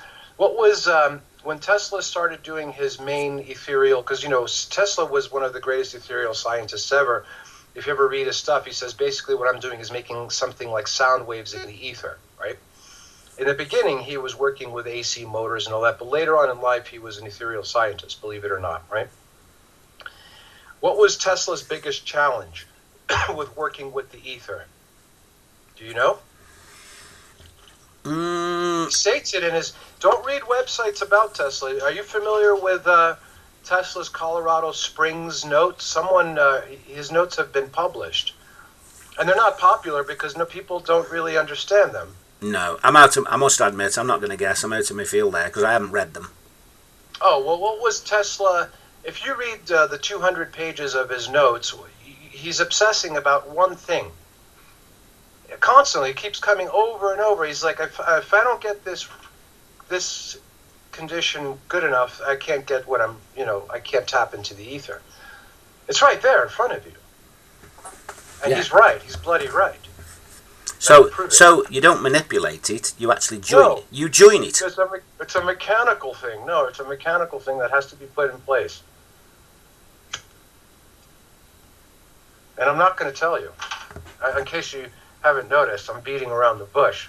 when Tesla started doing his main ethereal, because Tesla was one of the greatest ethereal scientists ever. If you ever read his stuff, he says basically what I'm doing is making something like sound waves in the ether, right? In the beginning, he was working with AC motors and all that, but later on in life, he was an ethereal scientist, believe it or not, right? What was Tesla's biggest challenge with working with the ether? Do you know? He states it in his. Don't read websites about Tesla. Are you familiar with Tesla's Colorado Springs notes? His notes have been published, and they're not popular because people don't really understand them. No, I must admit, I'm not going to guess. I'm out of my field there because I haven't read them. Oh, well, what was Tesla? If you read the 200 pages of his notes, he's obsessing about one thing. Constantly, it keeps coming over and over. He's like, if I don't get this condition good enough, I can't get I can't tap into the ether. It's right there in front of you. And He's right. He's bloody right. So you don't manipulate it. You actually join it. You join it. It's a mechanical thing. No, it's a mechanical thing that has to be put in place. And I'm not going to tell you. In case you haven't noticed, I'm beating around the bush.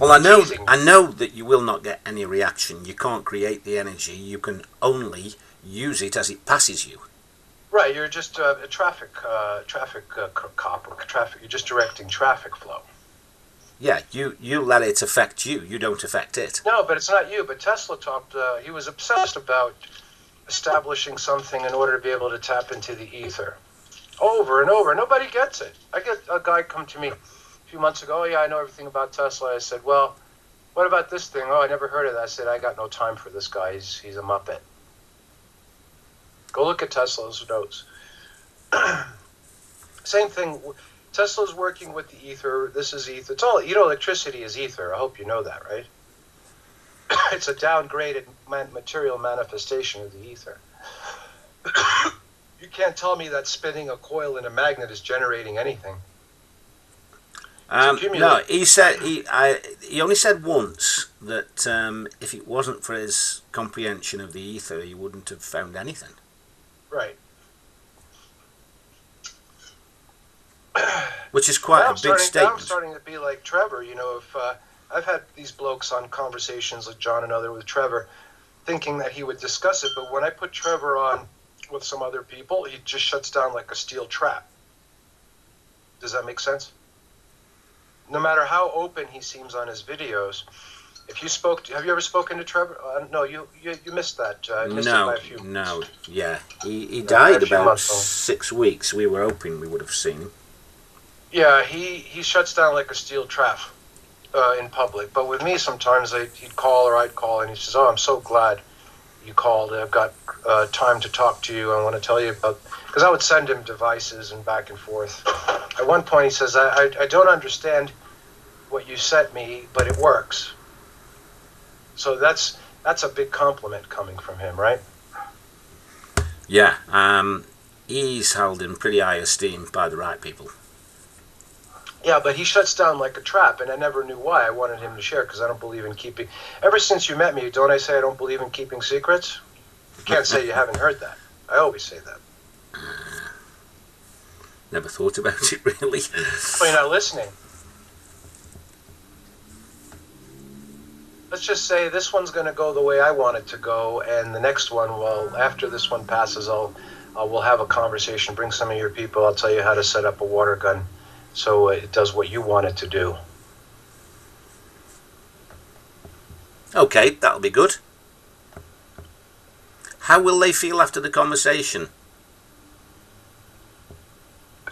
Well, I know that you will not get any reaction. You can't create the energy. You can only use it as it passes you. Right, you're just a traffic cop or traffic. You're just directing traffic flow. Yeah, you let it affect you. You don't affect it. No, but it's not you. But Tesla talked. He was obsessed about establishing something in order to be able to tap into the ether, over and over. Nobody gets it. I get a guy come to me a few months ago. Oh, yeah, I know everything about Tesla. I said, well, what about this thing? Oh, I never heard of that. I said, I got no time for this guy. He's a muppet. Go look at Tesla's notes. Same thing. Tesla's working with the ether. This is ether. It's all, electricity is ether. I hope you know that, right? It's a downgraded material manifestation of the ether. You can't tell me that spinning a coil in a magnet is generating anything. No, he only said once that if it wasn't for his comprehension of the ether, he wouldn't have found anything. Right. Which is quite a big statement. I'm starting to be like Trevor. If I've had these blokes on conversations like John and other with Trevor, thinking that he would discuss it, but when I put Trevor on with some other people, he just shuts down like a steel trap. Does that make sense? No matter how open he seems on his videos, have you ever spoken to Trevor? No, you missed that. Missed it by a few months. No, yeah. He died about 6 weeks. We were hoping we would have seen him. Yeah, he shuts down like a steel trap in public. But with me, sometimes he'd call or I'd call, and he says, oh, I'm so glad you called. I've got time to talk to you. I want to tell you about... Because I would send him devices and back and forth. At one point, he says, I don't understand what you sent me, but it works. So that's a big compliment coming from him, right? Yeah, he's held in pretty high esteem by the right people. Yeah, but he shuts down like a trap, and I never knew why. I wanted him to share because I don't believe in keeping... Ever since you met me, don't I say I don't believe in keeping secrets? You can't say you haven't heard that. I always say that. Never thought about it, really. Well, you're not listening. Let's just say this one's going to go the way I want it to go, and the next one, well, after this one passes, we'll have a conversation, bring some of your people, I'll tell you how to set up a water gun so it does what you want it to do. Okay, that'll be good. How will they feel after the conversation?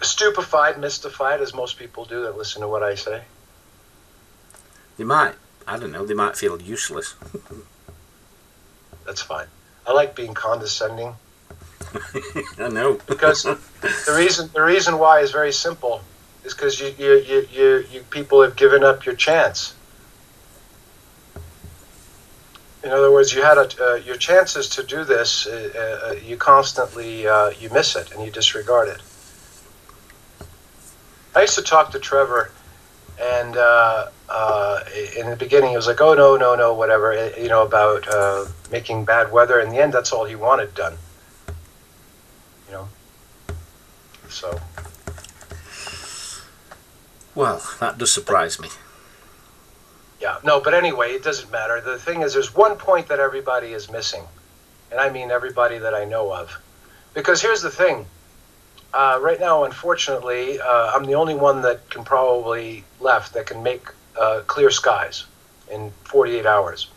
Stupefied, mystified, as most people do that listen to what I say. They might. I don't know, they might feel useless. That's fine. I like being condescending. I know. Because the reason why is very simple. Is because you people have given up your chance. In other words, you had your chances to do this. You constantly you miss it and you disregard it. I used to talk to Trevor, and in the beginning he was like, "Oh no, whatever," about making bad weather. In the end, that's all he wanted done. So. Well, that does surprise me. Yeah, no, but anyway, it doesn't matter. The thing is, there's one point that everybody is missing, and I mean everybody that I know of. Because here's the thing. Right now, unfortunately, I'm the only one that can probably left that can make clear skies in 48 hours.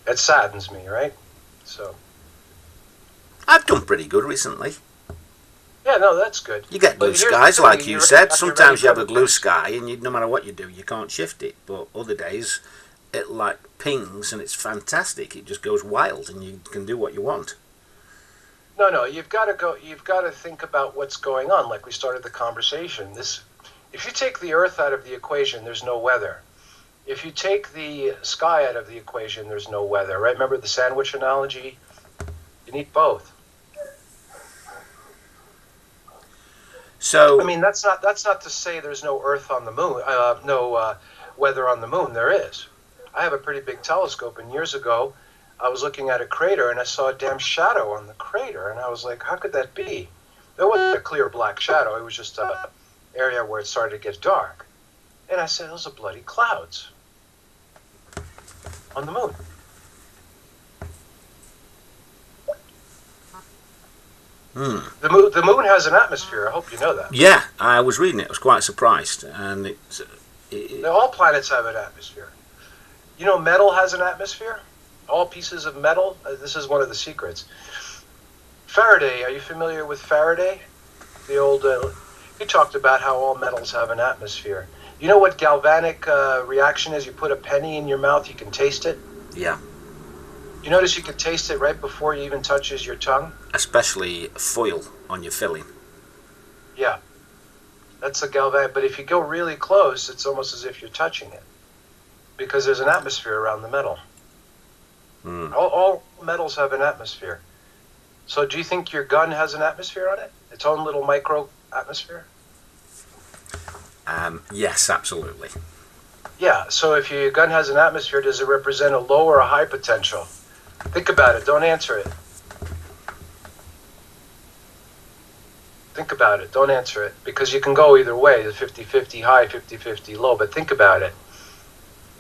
It saddens me, right? So. I've done pretty good recently. Yeah, no, that's good. You get blue skies, like you said. Sometimes you have a blue sky, and no matter what you do, you can't shift it. But other days, it like pings, and it's fantastic. It just goes wild, and you can do what you want. No, you've got to think about what's going on. Like we started the conversation. If you take the Earth out of the equation, there's no weather. If you take the sky out of the equation, there's no weather. Right? Remember the sandwich analogy? You need both. So I mean, that's not to say there's no Earth on the moon, no weather on the moon. There is. I have a pretty big telescope, and years ago, I was looking at a crater and I saw a damn shadow on the crater, and I was like, how could that be? There wasn't a clear black shadow. It was just a area where it started to get dark. And I said, those are bloody clouds on the moon. The moon has an atmosphere. I hope you know that. Yeah, I was reading it. I was quite surprised. And all planets have an atmosphere. You know, metal has an atmosphere. All pieces of metal. This is one of the secrets. Faraday. Are you familiar with Faraday? The old. He talked about how all metals have an atmosphere. You know what galvanic reaction is? You put a penny in your mouth, you can taste it. Yeah. You notice you can taste it right before it even touches your tongue? Especially foil on your filling. Yeah. That's a galvanic. But if you go really close, it's almost as if you're touching it. Because there's an atmosphere around the metal. All metals have an atmosphere. So do you think your gun has an atmosphere on it? Its own little micro atmosphere? Yes, absolutely. Yeah, so if your gun has an atmosphere, does it represent a low or a high potential? Think about it. Don't answer it. Think about it. Don't answer it. Because you can go either way. The 50-50 high, 50-50 low. But think about it.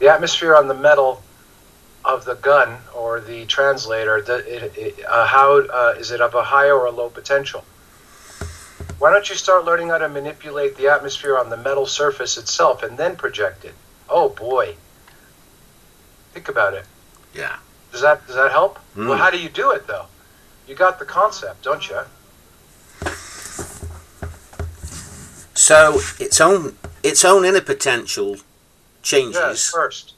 The atmosphere on the metal of the gun or the translator, how is it of a high or a low potential? Why don't you start learning how to manipulate the atmosphere on the metal surface itself and then project it? Oh boy. Think about it. Yeah. Does that help? Well, how do you do it though? You got the concept, don't you? So its own inner potential changes. Yes, first.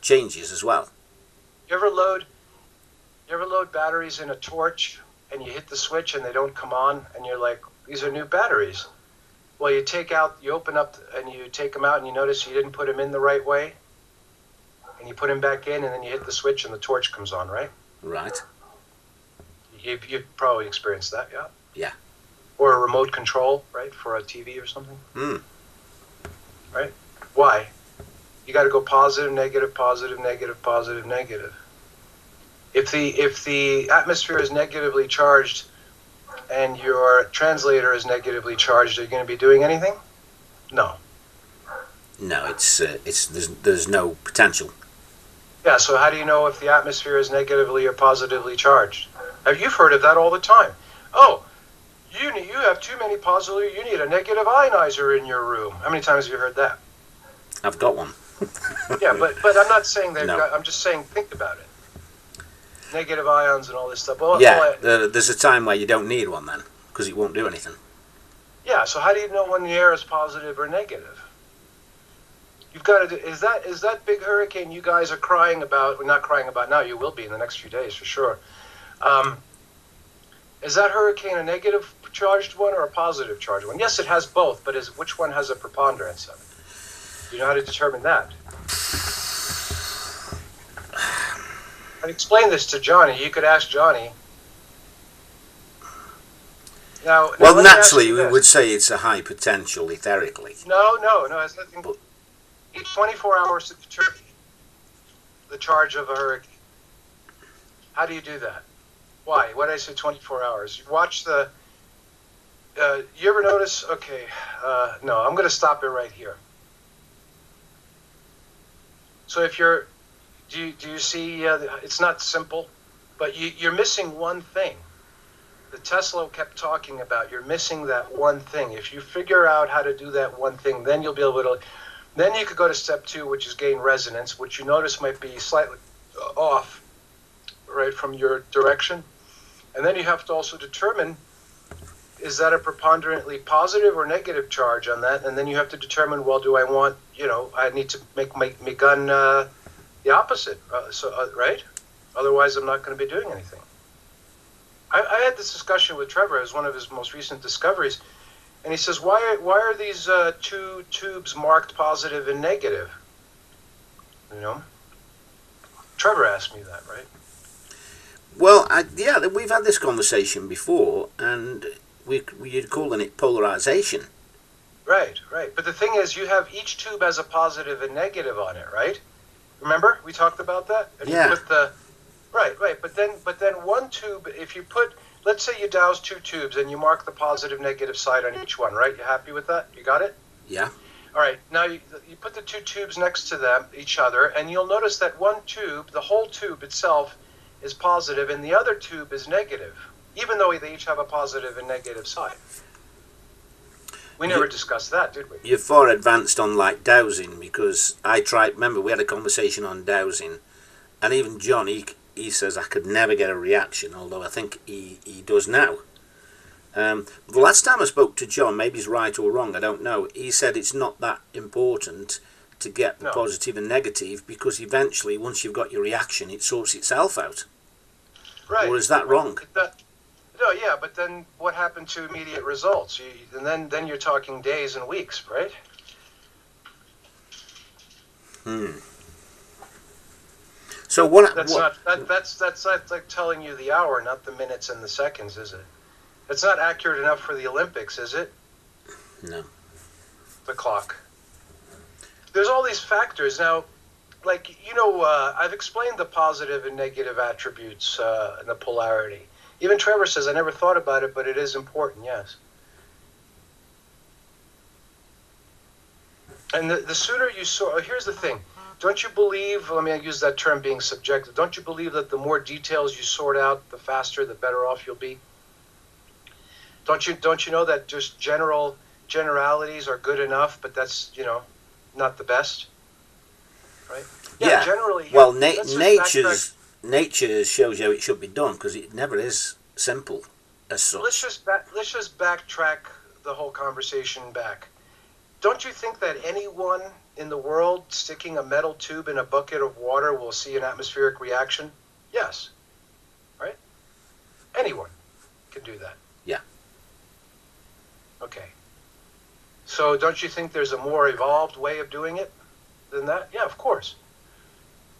Changes as well. You ever load batteries in a torch and you hit the switch and they don't come on and you're like, these are new batteries. Well, you open up and you take them out and you notice you didn't put them in the right way. And you put them back in and then you hit the switch and the torch comes on, right? Right. You've probably experienced that, yeah? Yeah. Or a remote control, right, for a TV or something? Right? Why? You got to go positive, negative, positive, negative, positive, negative. If the atmosphere is negatively charged and your translator is negatively charged, are you going to be doing anything? No. No, there's no potential. Yeah, so how do you know if the atmosphere is negatively or positively charged? You've heard of that all the time. Oh, you have too many positive, you need a negative ionizer in your room. How many times have you heard that? I've got one. Yeah, but I'm not saying that. No. I'm just saying think about it. Negative ions and all this stuff. Well, yeah, there's a time where you don't need one then, because it won't do anything. Yeah, so how do you know when the air is positive or negative? You've got to do, is that big hurricane you guys are crying about, well, not crying about now, you will be in the next few days for sure. Is that hurricane a negative charged one or a positive charged one? Yes, it has both, but which one has a preponderance of it? Do you know how to determine that? I explain this to Johnny. You could ask Johnny. Now well, naturally, we would say it's a high potential etherically. No, it has nothing. Each 24 hours to determine the charge of a hurricane. How do you do that? Why? Why did I say 24 hours? You watch the. You ever notice? Okay, no, I'm going to stop it right here. So if you're, do you see? It's not simple, but you're missing one thing. The Tesla kept talking about. You're missing that one thing. If you figure out how to do that one thing, then you'll be able to. Then you could go to step 2, which is gain resonance, which you notice might be slightly off, right, from your direction. And then you have to also determine, is that a preponderantly positive or negative charge on that? And then you have to determine, well, do I want, I need to make my gun the opposite, right? Otherwise, I'm not going to be doing anything. I had this discussion with Trevor. It was one of his most recent discoveries. And he says, why are these 2 tubes marked positive and negative? Trevor asked me that, right? Well, we've had this conversation before, and we're calling it polarization. Right. But the thing is, each tube has a positive and negative on it, right? Remember, we talked about that? And yeah. You put Right. But then one tube, if you put, let's say you douse two tubes and you mark the positive, negative side on each one, right? You happy with that? You got it? Yeah. All right. Now you put the two tubes next to them, each other, and you'll notice that one tube, the whole tube itself, is positive, and the other tube is negative, even though they each have a positive and negative side. We never discussed that, did we? You're far advanced on like dowsing, because I tried. Remember, we had a conversation on dowsing, and even John, he says I could never get a reaction, although I think he does now. The last time I spoke to John, maybe he's right or wrong, I don't know. He said it's not that important to get the positive and negative, because eventually, once you've got your reaction, it sorts itself out. Right. Or is that wrong? No, yeah, but then what happened to immediate results? And then you're talking days and weeks, right? So what? That's like telling you the hour, not the minutes and the seconds, is it? It's not accurate enough for the Olympics, is it? No. The clock. There's all these factors now. Like, I've explained the positive and negative attributes and the polarity. Even Trevor says, I never thought about it, but it is important, yes. And the sooner you sort... Here's the thing. Don't you believe, let me use that term being subjective, don't you believe that the more details you sort out, the faster, the better off you'll be? Don't you know that just generalities are good enough, but that's, not the best? Right? Yeah. Generally. Well, nature shows you how it should be done, because it never is simple as such. Let's just backtrack the whole conversation back. Don't you think that anyone in the world sticking a metal tube in a bucket of water will see an atmospheric reaction? Yes. Right? Anyone can do that. Yeah. Okay. So don't you think there's a more evolved way of doing it than that? Yeah, of course.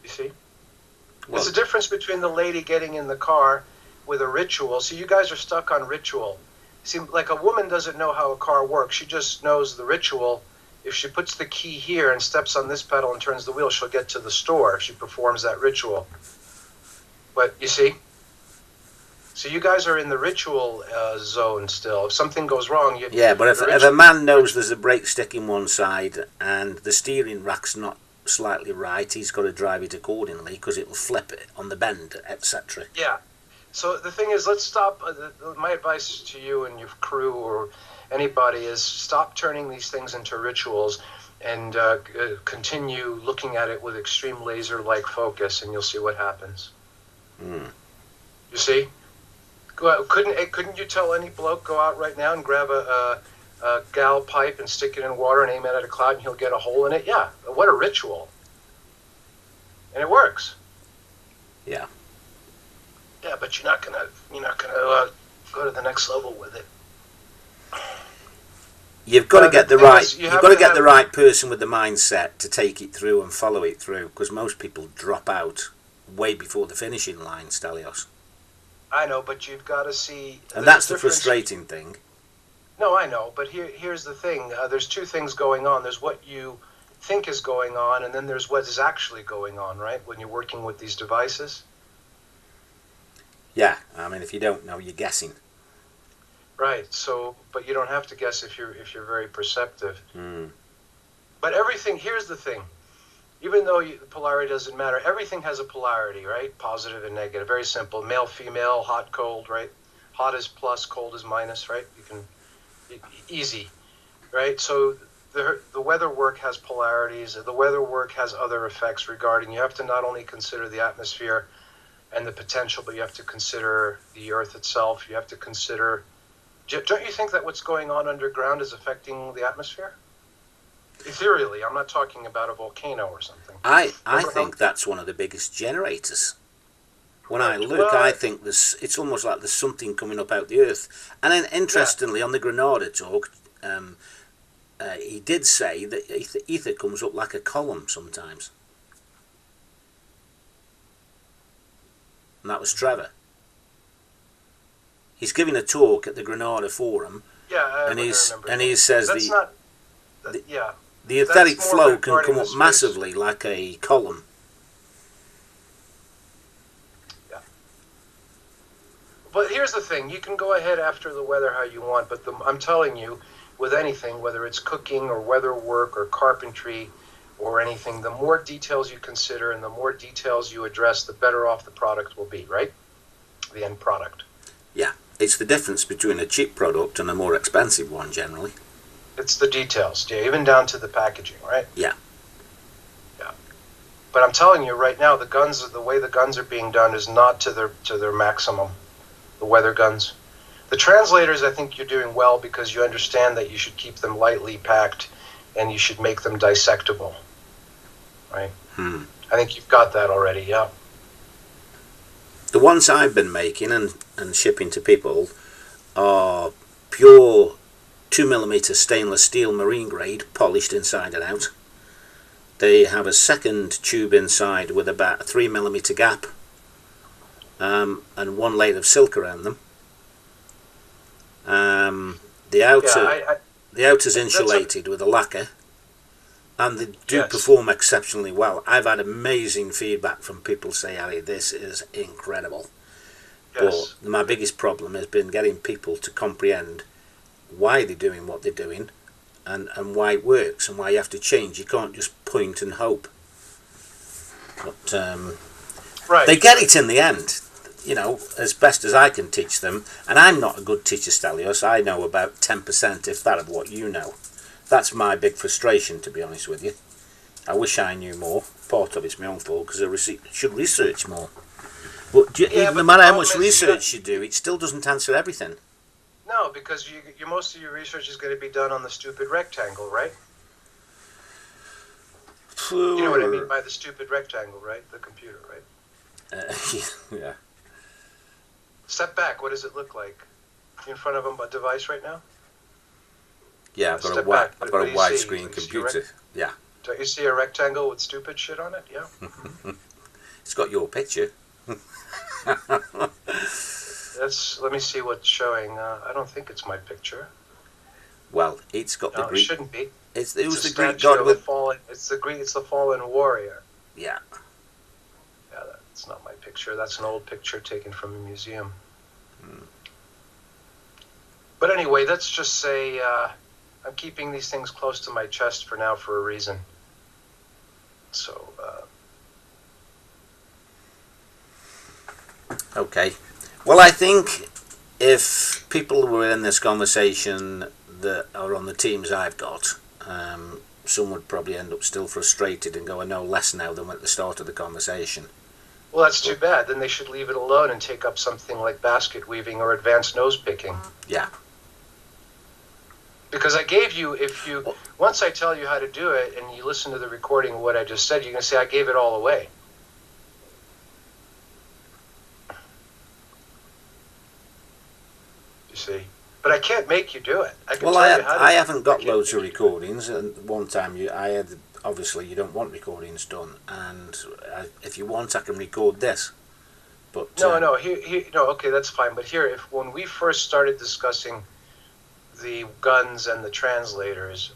You see? There's a difference between the lady getting in the car with a ritual. See, you guys are stuck on ritual. See, like a woman doesn't know how a car works. She just knows the ritual. If she puts the key here and steps on this pedal and turns the wheel, she'll get to the store if she performs that ritual. But you see? So you guys are in the ritual zone still. If something goes wrong, but if a man knows there's a brake stick in one side and the steering rack's not slightly right, he's got to drive it accordingly, because it'll flip it on the bend, etc. Yeah. So the thing is, let's stop. My advice to you and your crew or anybody is stop turning these things into rituals and continue looking at it with extreme laser-like focus, and you'll see what happens. You see? Couldn't you tell any bloke go out right now and grab a gal pipe and stick it in water and aim it at a cloud and he'll get a hole in it? Yeah. What a ritual. And it works. Yeah. Yeah, but you're not gonna go to the next level with it. You've got to get the right. You've got to get the right person with the mindset to take it through and follow it through, because most people drop out way before the finishing line, Stelios. I know, but you've got to see. And that's the frustrating thing. No, I know, but here's the thing. There's two things going on. There's what you think is going on, and then there's what is actually going on, right? When you're working with these devices. Yeah, I mean, if you don't know, you're guessing. Right. So, but you don't have to guess if you're very perceptive. But everything. Here's the thing. Even though the polarity doesn't matter, everything has a polarity, right? Positive and negative. Very simple. Male, female, hot, cold, right? Hot is plus, cold is minus, right? Easy, right? So the weather work has polarities. The weather work has other effects regarding. You have to not only consider the atmosphere and the potential, but you have to consider the Earth itself. You have to consider. Don't you think that what's going on underground is affecting the atmosphere? Ethereally, I'm not talking about a volcano or something. I think that's one of the biggest generators. When I look, I think it's almost like there's something coming up out the earth. And then, interestingly, on the Granada talk, he did say that ether comes up like a column sometimes. And that was Trevor. He's giving a talk at the Granada Forum. Yeah, and he says the That's etheric more flow can regarding come the up space. massively like a column. but here's the thing: you can go ahead after the weather how you want, but I'm telling you, with anything, whether it's cooking or weather work or carpentry or anything, the more details you consider and the more details you address, the better off the product will be, right? The end product. Yeah, it's the difference between a cheap product and a more expensive one generally. It's the details, yeah, even down to the packaging, right? Yeah. Yeah. But I'm telling you right now, the way the guns are being done is not to their maximum. The weather guns. The translators, I think you're doing well because you understand that you should keep them lightly packed and you should make them dissectable, right? I think you've got that already, yeah. The ones I've been making and shipping to people are pure 2mm stainless steel marine grade, polished inside and out. They have a second tube inside with about a 3mm gap and one layer of silk around them. The outer's insulated with a lacquer, and they do perform exceptionally well. I've had amazing feedback from people say, Harry, this is incredible. Yes. But my biggest problem has been getting people to comprehend why they're doing what they're doing and why it works and why you have to change. You can't just point and hope. But right. They get it in the end, you know, as best as I can teach them. And I'm not a good teacher, Stelios. I know about 10%, if that, of what you know. That's my big frustration, to be honest with you. I wish I knew more. Part of it's my own fault because I should research more. But no matter how much research you do, it still doesn't answer everything. No, because most of your research is going to be done on the stupid rectangle, right? You know what I mean by the stupid rectangle, right? The computer, right? Yeah. Step back. What does it look like? You in front of a device right now? Yeah, I've got a widescreen computer. Yeah. Don't you see a rectangle with stupid shit on it? Yeah. It's got your picture. Let me see what's showing. I don't think it's my picture. Well, it's got the Greek. It shouldn't be. It was the Greek god with fallen. It's the fallen warrior. Yeah. Yeah, that's not my picture. That's an old picture taken from a museum. But anyway, let's just say I'm keeping these things close to my chest for now for a reason. So. Okay. Well, I think if people were in this conversation that are on the teams I've got, some would probably end up still frustrated and go, I know less now than at the start of the conversation. Well, that's too bad. Then they should leave it alone and take up something like basket weaving or advanced nose picking. Yeah. Because I gave you, once I tell you how to do it and you listen to the recording of what I just said, you're going to say, I gave it all away. You see? But I can't make you do it. I haven't got loads of recordings, and one time obviously you don't want recordings done, and if you want, I can record this. But no, okay, that's fine. But here, when we first started discussing the guns and the translators,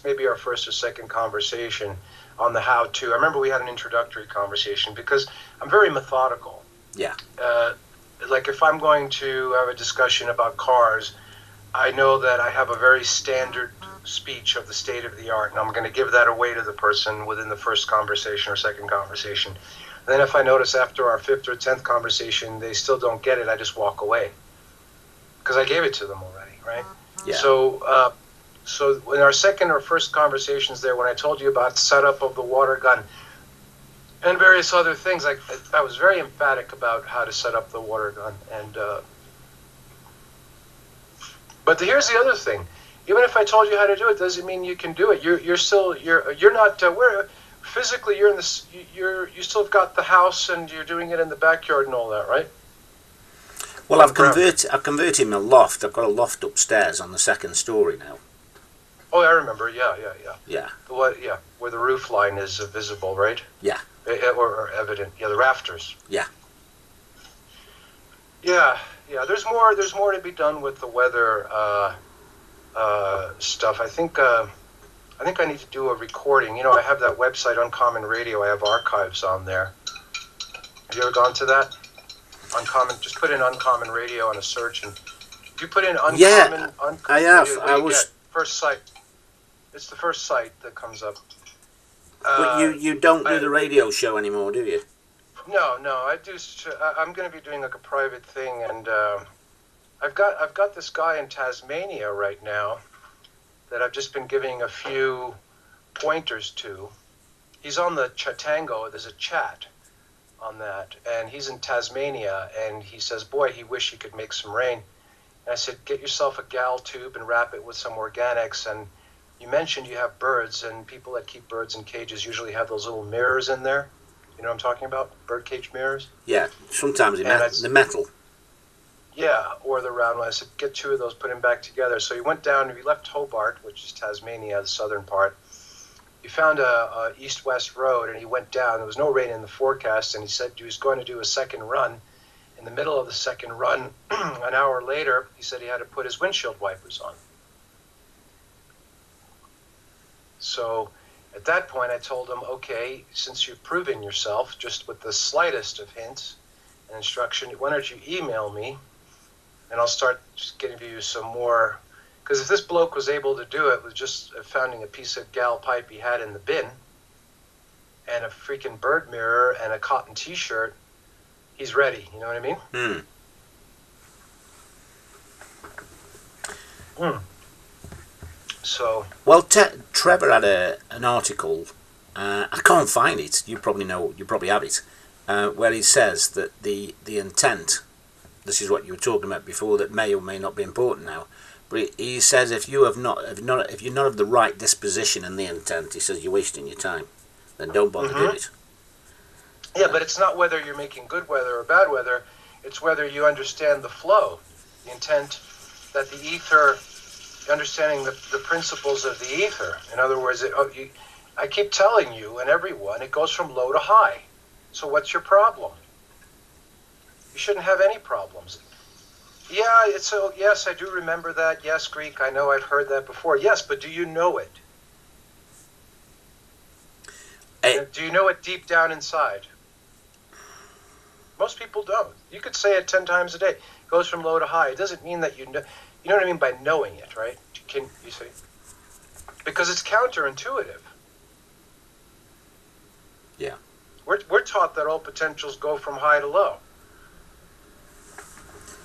maybe our first or second conversation on the how-to. I remember we had an introductory conversation because I'm very methodical. Yeah. Like if I'm going to have a discussion about cars, I know that I have a very standard speech of the state of the art, and I'm going to give that away to the person within the first conversation or second conversation. Then if I notice after our 5th or 10th conversation they still don't get it, I just walk away because I gave it to them already, right? Yeah. So in our second or first conversations there, when I told you about setup of the water gun and various other things, I was very emphatic about how to set up the water gun. And but here's the other thing: even if I told you how to do it, doesn't mean you can do it. You're not physically you're in this. You still have got the house and you're doing it in the backyard and all that, right? Well, I've converted my loft. I've got a loft upstairs on the 2nd story now. Oh, I remember. Yeah. Yeah. Where the roof line is visible, right? Yeah. Or evident. Yeah, the rafters. Yeah. Yeah. There's more to be done with the weather stuff. I think I need to do a recording. You know, I have that website, Uncommon Radio. I have archives on there. Have you ever gone to that? Uncommon. Just put in uncommon radio on a search, and if you put in uncommon, Yeah, uncommon I have. radio, I was. get? First site. It's the first site that comes up. But you don't do the radio show anymore, do you? No, I do. I'm going to be doing like a private thing, and I've got this guy in Tasmania right now that I've just been giving a few pointers to. He's on the Chatango. There's a chat on that, and he's in Tasmania, and he says, boy, he wish he could make some rain. And I said, get yourself a gal tube and wrap it with some organics. And you mentioned you have birds, and people that keep birds in cages usually have those little mirrors in there. You know what I'm talking about? Birdcage mirrors? Yeah, sometimes the metal. Yeah, or the round one. I said, get 2 of those, put them back together. So he went down, he left Hobart, which is Tasmania, the southern part. He found a east-west road, and he went down. There was no rain in the forecast, and he said he was going to do a second run. In the middle of the second run, an hour later, he said he had to put his windshield wipers on. So at that point, I told him, okay, since you've proven yourself, just with the slightest of hints and instruction, why don't you email me, and I'll start just giving you some more. Because if this bloke was able to do it with just finding a piece of gal pipe he had in the bin and a freaking bird mirror and a cotton T-shirt, he's ready. You know what I mean? So. Well, Trevor had an article. I can't find it. You probably know. You probably have it, where he says that the intent. This is what you were talking about before. That may or may not be important now. But he says if you're not of the right disposition and the intent, he says you're wasting your time. Then don't bother doing it. Yeah, but it's not whether you're making good weather or bad weather. It's whether you understand the flow, the intent, that the ether, understanding the principles of the ether. In other words, I keep telling you and everyone, it goes from low to high. So what's your problem? You shouldn't have any problems. Yeah, yes, I do remember that. Yes, Greek, I know I've heard that before. Yes, but do you know it? Do you know it deep down inside? Most people don't. You could say it 10 times a day. It goes from low to high. It doesn't mean that you know. You know what I mean by knowing it, right? Can you see? Because it's counterintuitive. Yeah. We're taught that all potentials go from high to low.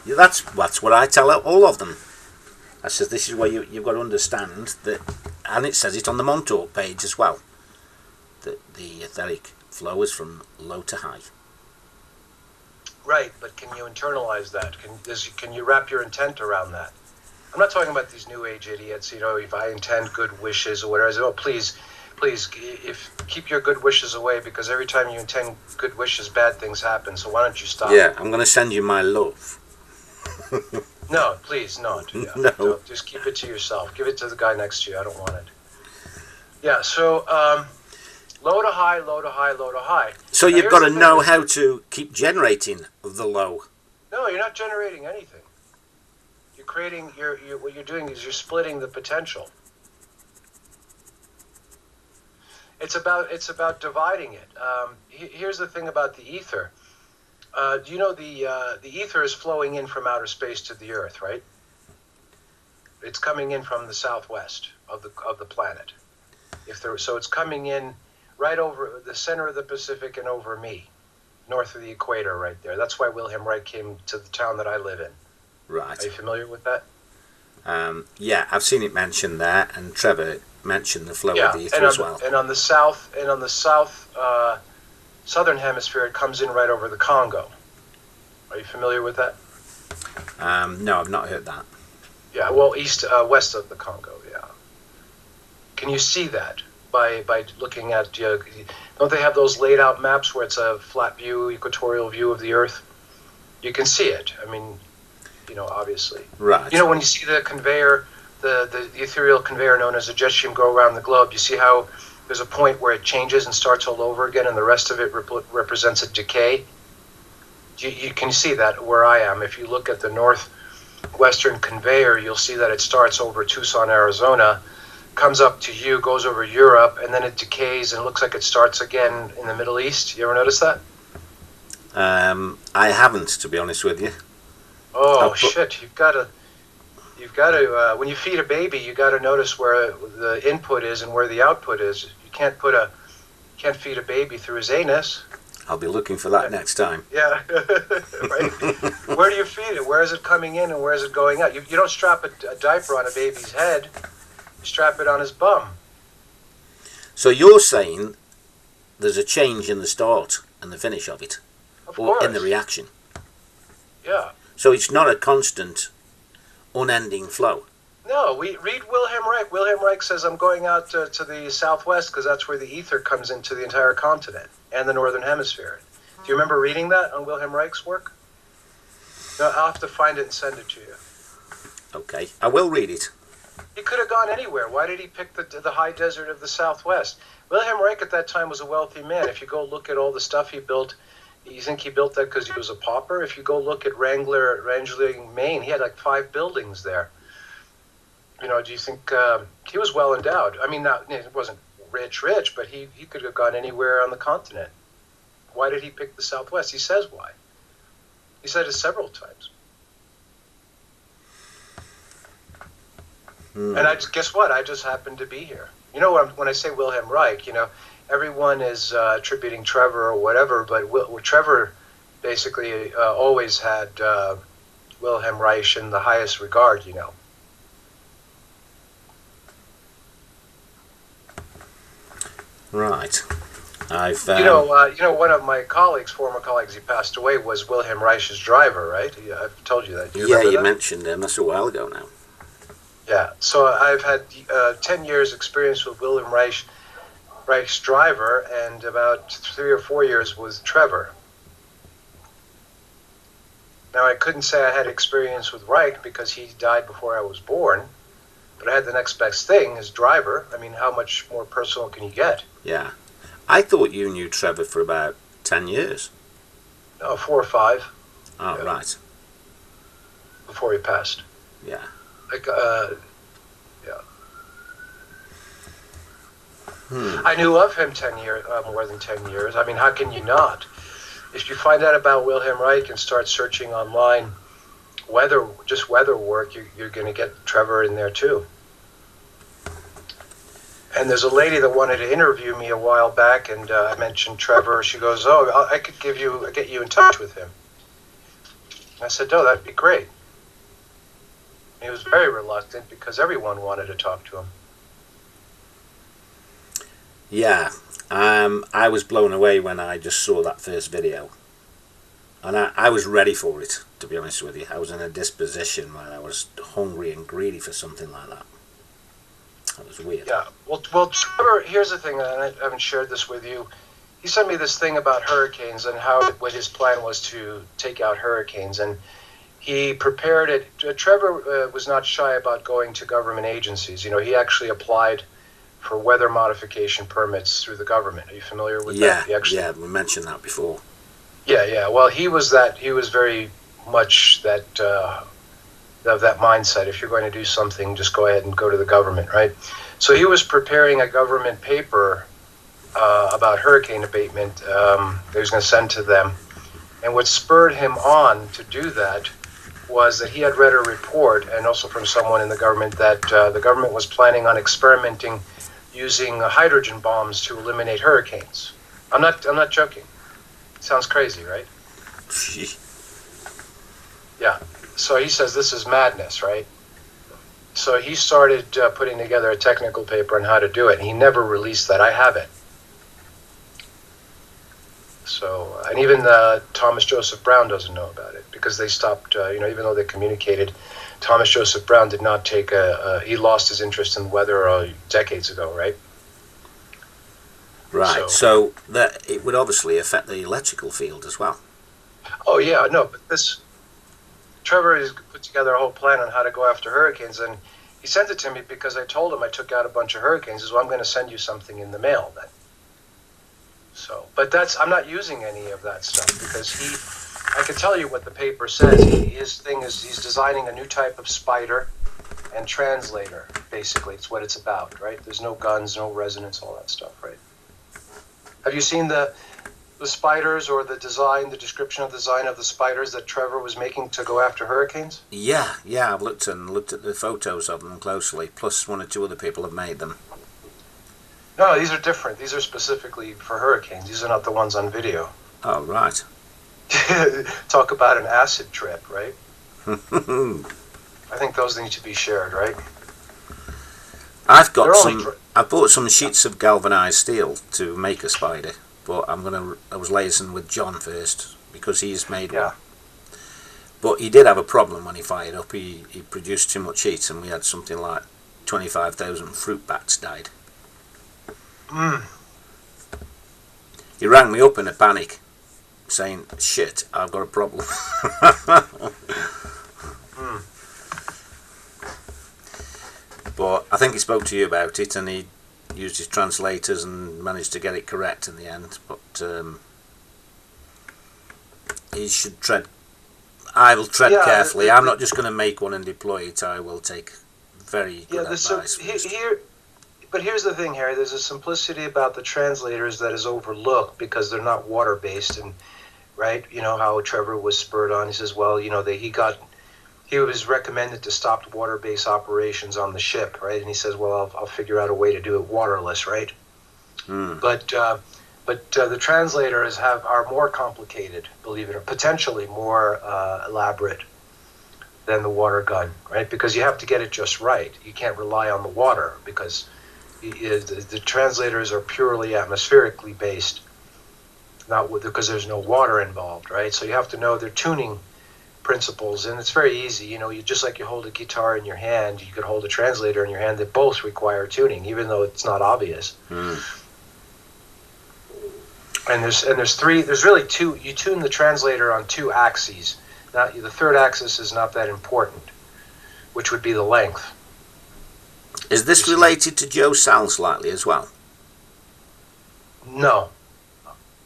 Yeah, that's what I tell all of them. I says this is where you've got to understand that, and it says it on the Montauk page as well, that the etheric flow is from low to high. Right, but can you internalize that? Can you wrap your intent around that? I'm not talking about these new age idiots. You know, if I intend good wishes or whatever, I say, oh please, keep your good wishes away, because every time you intend good wishes, bad things happen. So why don't you stop? Yeah, I'm going to send you my love. No, please, not. Yeah. No. Don't, just keep it to yourself. Give it to the guy next to you. I don't want it. Yeah, so low to high, low to high, low to high. So now you've got to know how to keep generating the low. No, you're not generating anything. You're creating, what you're doing is you're splitting the potential. It's about dividing it. Here's the thing about the ether. Do you know the ether is flowing in from outer space to the Earth, right? It's coming in from the southwest of the planet. So it's coming in right over the center of the Pacific and over me, north of the equator, right there. That's why Wilhelm Reich came to the town that I live in. Right. Are you familiar with that? Yeah, I've seen it mentioned there, and Trevor mentioned the flow of the ether as well. And on the southern hemisphere, it comes in right over the Congo. Are you familiar with that? No, I've not heard that. Yeah, well, west of the Congo, yeah. Can you see that by looking at, don't they have those laid out maps where it's a flat view, equatorial view of the Earth? You can see it. I mean, obviously. Right. When you see the conveyor, the ethereal conveyor known as a jet stream go around the globe, you see how there's a point where it changes and starts all over again, and the rest of it represents a decay. You can see that where I am. If you look at the northwestern conveyor, you'll see that it starts over Tucson, Arizona, comes up to you, goes over Europe, and then it decays and it looks like it starts again in the Middle East. You ever notice that? I haven't, to be honest with you. Oh shit! You've got to. When you feed a baby, you got to notice where the input is and where the output is. You can't feed a baby through his anus. I'll be looking for that next time. Yeah, right. Where do you feed it? Where is it coming in and where is it going out? You don't strap a diaper on a baby's head. You strap it on his bum. So you're saying there's a change in the start and the finish of it, Of or course. in the reaction. Yeah. So it's not a constant, unending flow. No, we read Wilhelm Reich. Wilhelm Reich says, I'm going out to the southwest because that's where the ether comes into the entire continent and the northern hemisphere. Do you remember reading that on Wilhelm Reich's work? No, I'll have to find it and send it to you. Okay, I will read it. He could have gone anywhere. Why did he pick the high desert of the southwest? Wilhelm Reich at that time was a wealthy man. If you go look at all the stuff he built, you think he built that because he was a pauper? If you go look at Wrangler, Maine, he had like 5 buildings there. You know, do you think he was well endowed? I mean, he wasn't rich, but he could have gone anywhere on the continent. Why did he pick the Southwest? He says why. He said it several times. And guess what? I just happened to be here. You know, when I say Wilhelm Reich, you know, everyone is attributing Trevor or whatever, but Trevor basically always had Wilhelm Reich in the highest regard, you know. Right. You know, one of my former colleagues, he passed away, was Wilhelm Reich's driver, right? I've told you that. You mentioned him. That's a while ago now. Yeah. So I've had 10 years experience with Wilhelm Reich's driver, and about 3 or 4 years with Trevor. Now, I couldn't say I had experience with Reich because he died before I was born, but I had the next best thing, his driver. I mean, how much more personal can you get? Yeah. I thought you knew Trevor for about 10 years. No, 4 or 5. Oh, Yeah. right. Before he passed. Yeah. Like, yeah. I knew of him 10 years, more than 10 years. I mean, how can you not? If you find out about Wilhelm Reich and start searching online weather work, you're going to get Trevor in there too. And there's a lady that wanted to interview me a while back, and I mentioned Trevor. She goes, "Oh, I could get you in touch with him." And I said, "No, that'd be great." And he was very reluctant because everyone wanted to talk to him. Yeah. I was blown away when I just saw that first video. And I was ready for it, to be honest with you. I was in a disposition where I was hungry and greedy for something like that. That was weird. Yeah. Well, Trevor, here's the thing, and I haven't shared this with you. He sent me this thing about hurricanes and what his plan was to take out hurricanes. And he prepared it. Trevor was not shy about going to government agencies. You know, he actually applied for weather modification permits through the government. Are you familiar with that? Yeah, we mentioned that before. Yeah. Well, he was very much that of that mindset. If you're going to do something, just go ahead and go to the government, right? So he was preparing a government paper about hurricane abatement that he was going to send to them. And what spurred him on to do that was that he had read a report, and also from someone in the government, that the government was planning on experimenting using hydrogen bombs to eliminate hurricanes. I'm not joking. Sounds crazy, right? Yeah. So he says this is madness, right? So he started putting together a technical paper on how to do it. He never released that. I have it. So, and even Thomas Joseph Brown doesn't know about it because they stopped, even though they communicated, Thomas Joseph Brown did not take he lost his interest in weather decades ago, right? Right, so that it would obviously affect the electrical field as well. Oh, yeah, no, but Trevor has put together a whole plan on how to go after hurricanes, and he sent it to me because I told him I took out a bunch of hurricanes. He says, well, I'm going to send you something in the mail then. So, but I'm not using any of that stuff because I can tell you what the paper says. His thing is he's designing a new type of spider and translator, basically. It's what it's about, right? There's no guns, no resonance, all that stuff, right? Have you seen the the spiders or the design, the description of the design of the spiders that Trevor was making to go after hurricanes? Yeah, I've looked at the photos of them closely. Plus, one or two other people have made them. No, these are different. These are specifically for hurricanes. These are not the ones on video. Oh, right. Talk about an acid trip, right? I think those need to be shared, right? I've bought some sheets of galvanized steel to make a spider, but I was liaising with John first because he's made one. But he did have a problem when he fired up. He produced too much heat, and we had something like 25,000 fruit bats died. He rang me up in a panic, saying, "Shit, I've got a problem." But I think he spoke to you about it, and he used his translators and managed to get it correct in the end. But he should tread. I will tread carefully. I'm not just going to make one and deploy it. I will take very good advice. But here's the thing, Harry. There's a simplicity about the translators that is overlooked because they're not water-based, and right. You know how Trevor was spurred on. He says, "Well, he was recommended to stop water-based operations on the ship, right?" And he says, "Well, I'll figure out a way to do it waterless, right?" But the translators are more complicated, believe it or potentially more elaborate than the water gun, right? Because you have to get it just right. You can't rely on the water because the translators are purely atmospherically based, because there's no water involved, right? So you have to know their tuning principles, and it's very easy. You just like you hold a guitar in your hand, you could hold a translator in your hand. That both require tuning, even though it's not obvious. And there's really two. You tune the translator on two axes. Now the third axis is not that important, which would be the length. Is this related to Joe Sal slightly as well? No,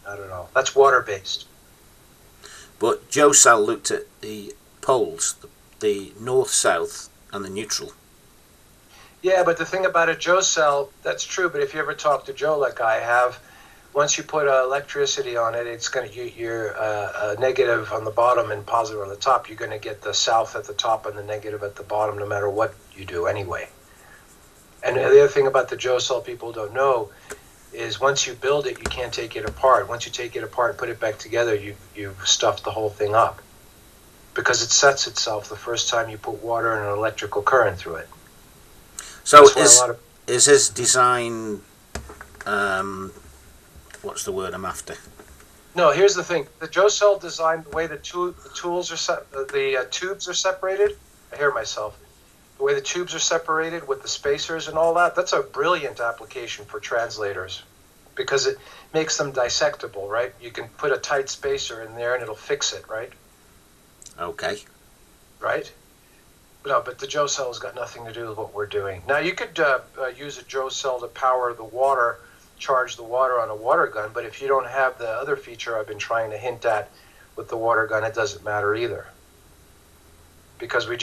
I don't know. That's water based. But Joe Sal looked at the poles, the north, south, and the neutral. Yeah, but the thing about it, Joe Sal, that's true. But if you ever talk to Joe, like I have, once you put electricity on it, it's going to you're negative on the bottom and positive on the top. You're going to get the south at the top and the negative at the bottom, no matter what you do, anyway. And the other thing about the Joe Sal people don't know is once you build it, you can't take it apart. Once you take it apart and put it back together, you've stuffed the whole thing up because it sets itself the first time you put water and an electrical current through it. So is his design, what's the word I'm after? No, here's the thing. The Joe Sal design, the way the tubes are separated, I hear myself. The way the tubes are separated with the spacers and all that, that's a brilliant application for translators because it makes them dissectable, right? You can put a tight spacer in there and it'll fix it, right? Okay. Right? No, but the Joe Cell has got nothing to do with what we're doing. Now, you could use a Joe Cell to power the water, charge the water on a water gun, but if you don't have the other feature I've been trying to hint at with the water gun, it doesn't matter either. Because we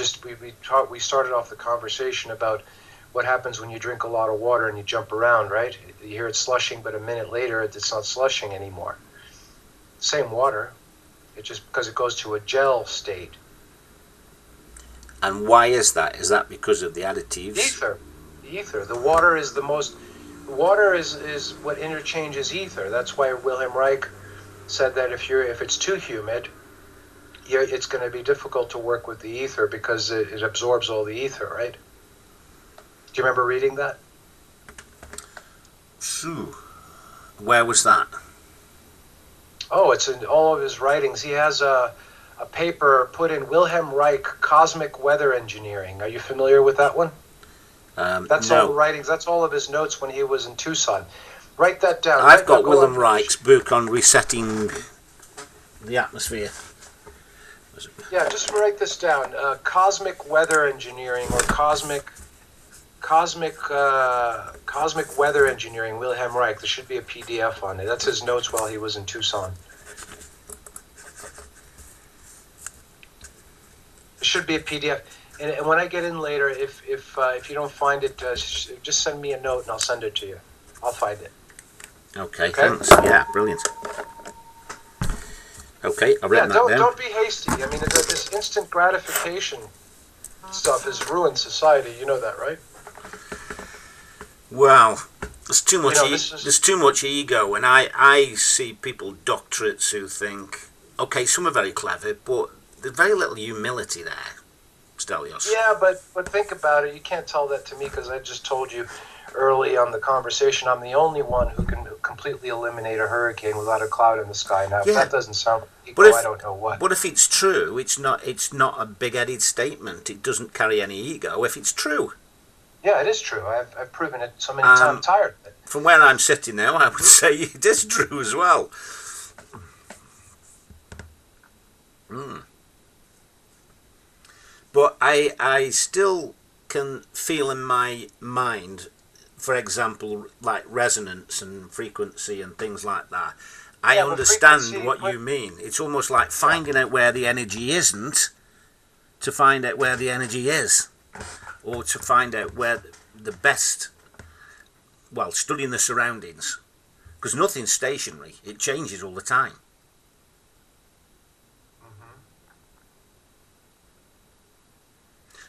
started off the conversation about what happens when you drink a lot of water and you jump around, right? You hear it slushing, but a minute later it's not slushing anymore. Same water, it's just because it goes to a gel state. And why is that? Is that because of the additives? Ether. The water is water is what interchanges ether. That's why Wilhelm Reich said that if it's too humid, it's going to be difficult to work with the ether because it absorbs all the ether, right? Do you remember reading that? Phew. Where was that? Oh, it's in all of his writings. He has a paper put in Wilhelm Reich, Cosmic Weather Engineering. Are you familiar with that one? That's no. all the writings. That's all of his notes when he was in Tucson. Write that down. I've got Wilhelm Reich's book on resetting the atmosphere. Yeah, just write this down. Cosmic Weather Engineering or Cosmic Weather Engineering, Wilhelm Reich. There should be a PDF on it. That's his notes while he was in Tucson. There should be a PDF. And when I get in later, if you don't find it, just send me a note and I'll send it to you. I'll find it. Okay, thanks. Yeah, brilliant. Okay, I've Yeah, written that down. don't be hasty. I mean, this instant gratification stuff has ruined society. You know that, right? Well, there's too much. This is There's too much ego, and I see people doctorates who think, okay, some are very clever, but there's very little humility there, Stelios. yeah, but think about it. You can't tell that to me because I just told you early on the conversation I'm the only one who can completely eliminate a hurricane without a cloud in the sky. Now, if Yeah. that doesn't sound ego, But if, I don't know what. But if it's true, it's not a big-headed statement. It doesn't carry any ego if it's true. Yeah, it is true. I've proven it so many times. I'm tired of it. From where I'm sitting now, I would say it is true as well. But I still can feel in my mind, for example, like resonance and frequency and things like that. I Yeah, but understand frequency- what you mean. It's almost like finding out where the energy isn't to find out where the energy is. Or to find out where the best, well, studying the surroundings. Because nothing's stationary. It changes all the time.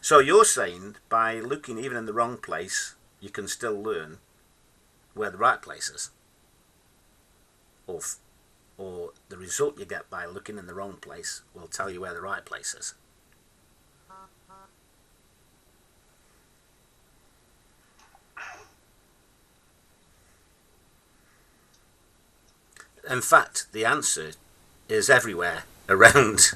So you're saying by looking even in the wrong place, you can still learn where the right place is? Or the result you get by looking in the wrong place will tell you where the right place is? In fact, the answer is everywhere around.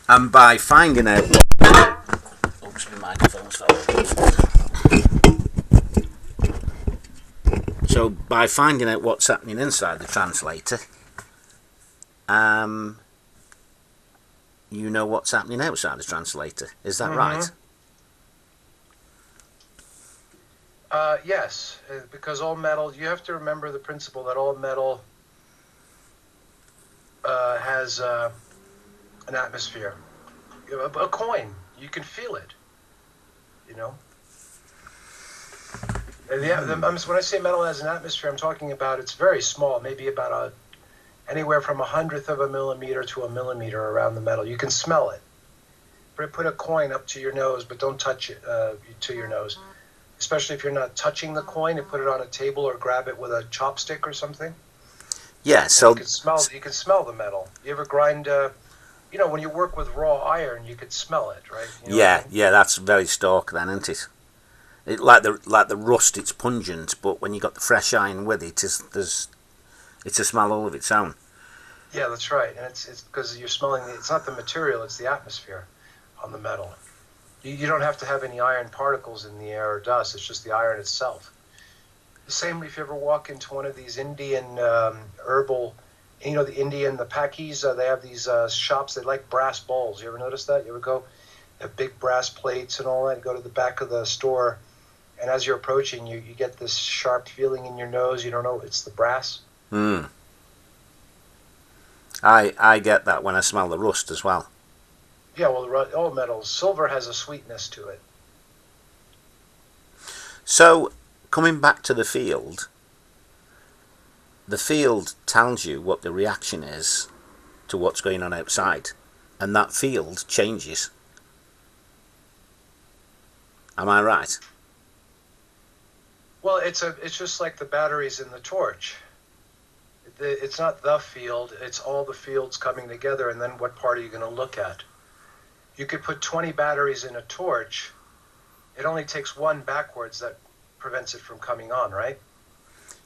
And by finding out oops, my microphone's fell. So by finding out what's happening inside the translator, you know what's happening outside the translator. Is that right? Yes, because all metal, you have to remember the principle that all metal has an atmosphere. A coin, you can feel it, you know? And when I say metal has an atmosphere, I'm talking about it's very small, maybe about anywhere from 1/100 of a millimeter to a millimeter around the metal. You can smell it. Put a coin up to your nose, but don't touch it to your nose. Especially if you're not touching the coin, and put it on a table or grab it with a chopstick or something. Yeah, so you can smell the metal. You ever grind? When you work with raw iron, you could smell it, right? You know what I mean? yeah, that's very stark then, isn't it? Like the rust, it's pungent, but when you got the fresh iron with it, it's a smell all of its own. Yeah, that's right, and it's because you're smelling. It's not the material; it's the atmosphere on the metal. You don't have to have any iron particles in the air or dust. It's just the iron itself. The same if you ever walk into one of these Indian herbal, the Indian, the Pakis, they have these shops. They like brass bowls. You ever notice that? You ever go, they have big brass plates and all that. You go to the back of the store, and as you're approaching, you get this sharp feeling in your nose. You don't know it's the brass. I get that when I smell the rust as well. Yeah, well, all metals. Silver has a sweetness to it. So, coming back to the field tells you what the reaction is to what's going on outside, and that field changes. Am I right? Well, it's just like the batteries in the torch. It's not the field, it's all the fields coming together, and then what part are you going to look at? You could put 20 batteries in a torch. It only takes one backwards that prevents it from coming on, right?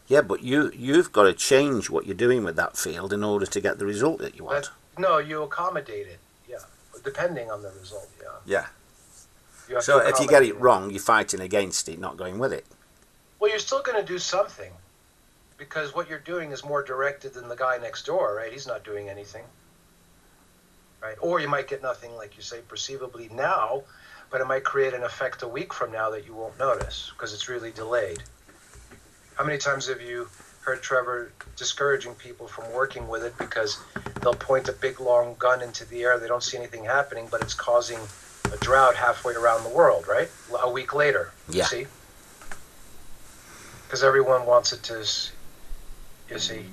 Yeah, but you've got to change what you're doing with that field in order to get the result that you want. No, you accommodate it, yeah, depending on the result, yeah. Yeah. So if you get it wrong, you're fighting against it, not going with it. Well, you're still going to do something, because what you're doing is more directed than the guy next door, right? He's not doing anything. Right? Or you might get nothing, like you say, perceivably now, but it might create an effect a week from now that you won't notice because it's really delayed. How many times have you heard Trevor discouraging people from working with it because they'll point a big long gun into the air, they don't see anything happening, but it's causing a drought halfway around the world, right? A week later, Yeah. you see? Because everyone wants it to, you see.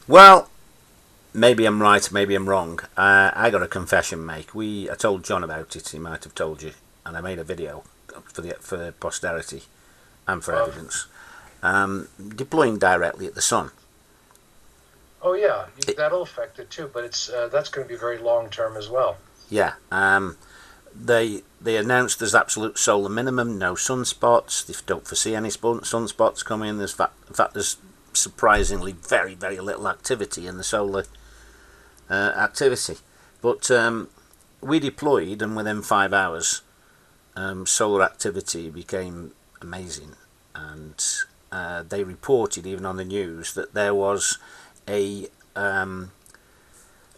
Well, maybe I'm right, maybe I'm wrong. I got a confession to make. I told John about it. He might have told you, and I made a video for posterity and for evidence. Deploying directly at the sun. Oh yeah, that'll affect it too, but it's that's going to be very long term as well. Yeah. They announced there's absolute solar minimum, no sunspots. They don't foresee any sunspots coming. In fact, there's surprisingly very, very little activity in the solar activity. But we deployed, and within 5 hours, solar activity became amazing. And they reported, even on the news, that there was a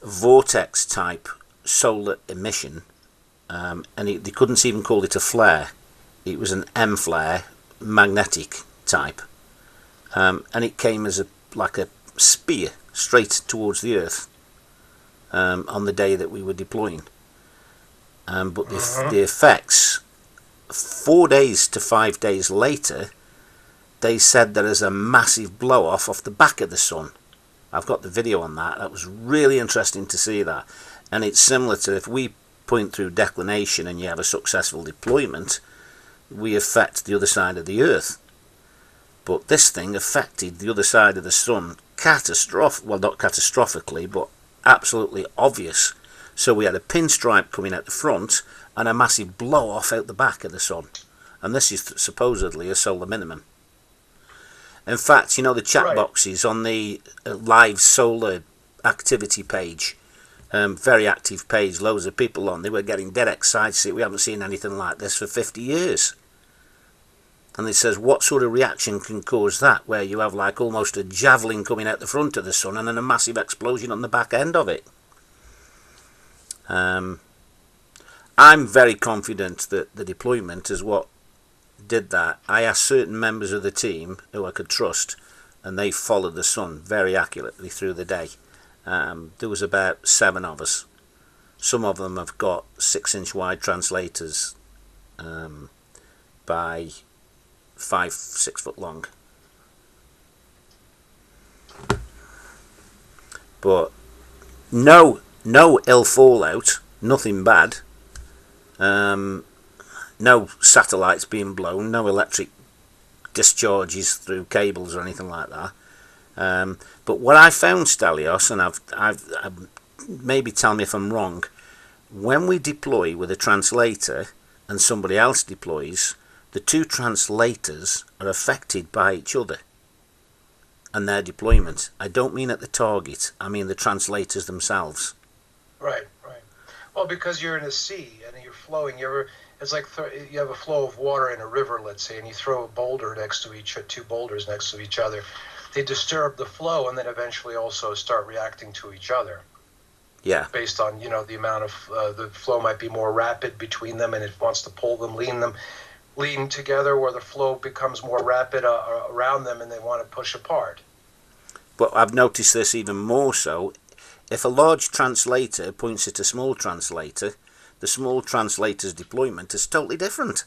vortex type solar emission, and they couldn't even call it a flare. It was an M flare, magnetic type, and it came as like a spear straight towards the Earth on the day that we were deploying. But the effects, 4 days to 5 days later, they said there is a massive blow off the back of the sun. I've got the video on that. That was really interesting to see that. And it's similar to if we point through declination and you have a successful deployment, we affect the other side of the Earth. But this thing affected the other side of the sun well, not catastrophically, but absolutely obvious. So we had a pinstripe coming out the front and a massive blow off out the back of the sun. And this is supposedly a solar minimum. In fact, you know, the chat boxes on the live solar activity page, very active page, loads of people on, they were getting dead excited. We haven't seen anything like this for 50 years. And it says, what sort of reaction can cause that, where you have like almost a javelin coming out the front of the sun and then a massive explosion on the back end of it? I'm very confident that the deployment is what did that. I asked certain members of the team who I could trust, and they followed the sun very accurately through the day. There was about 7 of us. Some of them have got 6-inch wide translators by 5-6 foot long. But no ill fallout, nothing bad. No satellites being blown, no electric discharges through cables or anything like that. But what I found, Stelios, and I've maybe tell me if I'm wrong, when we deploy with a translator and somebody else deploys, the two translators are affected by each other and their deployment. I don't mean at the target, I mean the translators themselves. Right. Well, because you're in a sea and you're flowing, it's like you have a flow of water in a river, let's say, and you throw a boulder two boulders next to each other. They disturb the flow and then eventually also start reacting to each other. Yeah. Based on, the amount of, the flow might be more rapid between them and it wants to pull them, lean together, where the flow becomes more rapid around them and they want to push apart. But I've noticed this even more so. If a large translator points at a small translator, the small translator's deployment is totally different.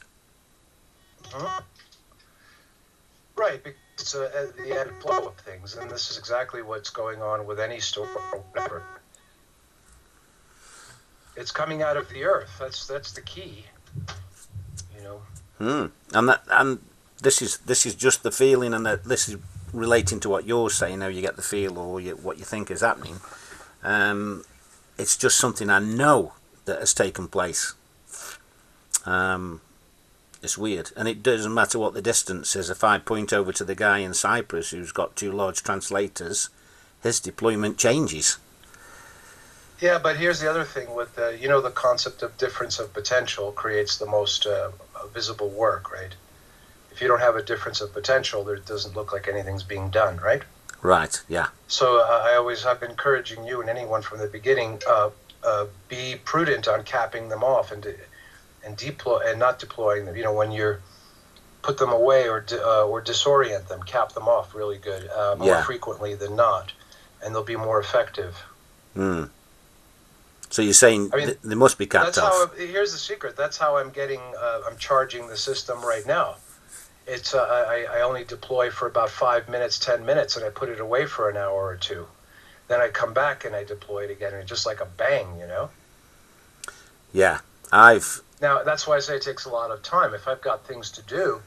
Right, because it's the added flow of things, and this is exactly what's going on with any storm or whatever. It's coming out of the earth. That's the key. And this is just the feeling, and that this is relating to what you're saying. How you get the feel or what you think is happening. It's just something I know that has taken place. It's weird, and it doesn't matter what the distance is. If I point over to the guy in Cyprus who's got 2 large translators, his deployment changes. Yeah, but here's the other thing with the concept of difference of potential creates the most visible work, right? If you don't have a difference of potential, it doesn't look like anything's being done, right? Right. Yeah. So I've been encouraging you and anyone from the beginning, be prudent on capping them off and deploy and not deploying them. When you put them away or disorient them, cap them off really good, more frequently than not, and they'll be more effective. So you're saying I mean, they must be capped that's off? here's the secret. That's how I'm getting. I'm charging the system right now. It's I only deploy for about 5 minutes, 10 minutes, and I put it away for an hour or two. Then I come back and I deploy it again, and it's just like a bang, you know. Yeah, I've. Now that's why I say it takes a lot of time. If I've got things to do,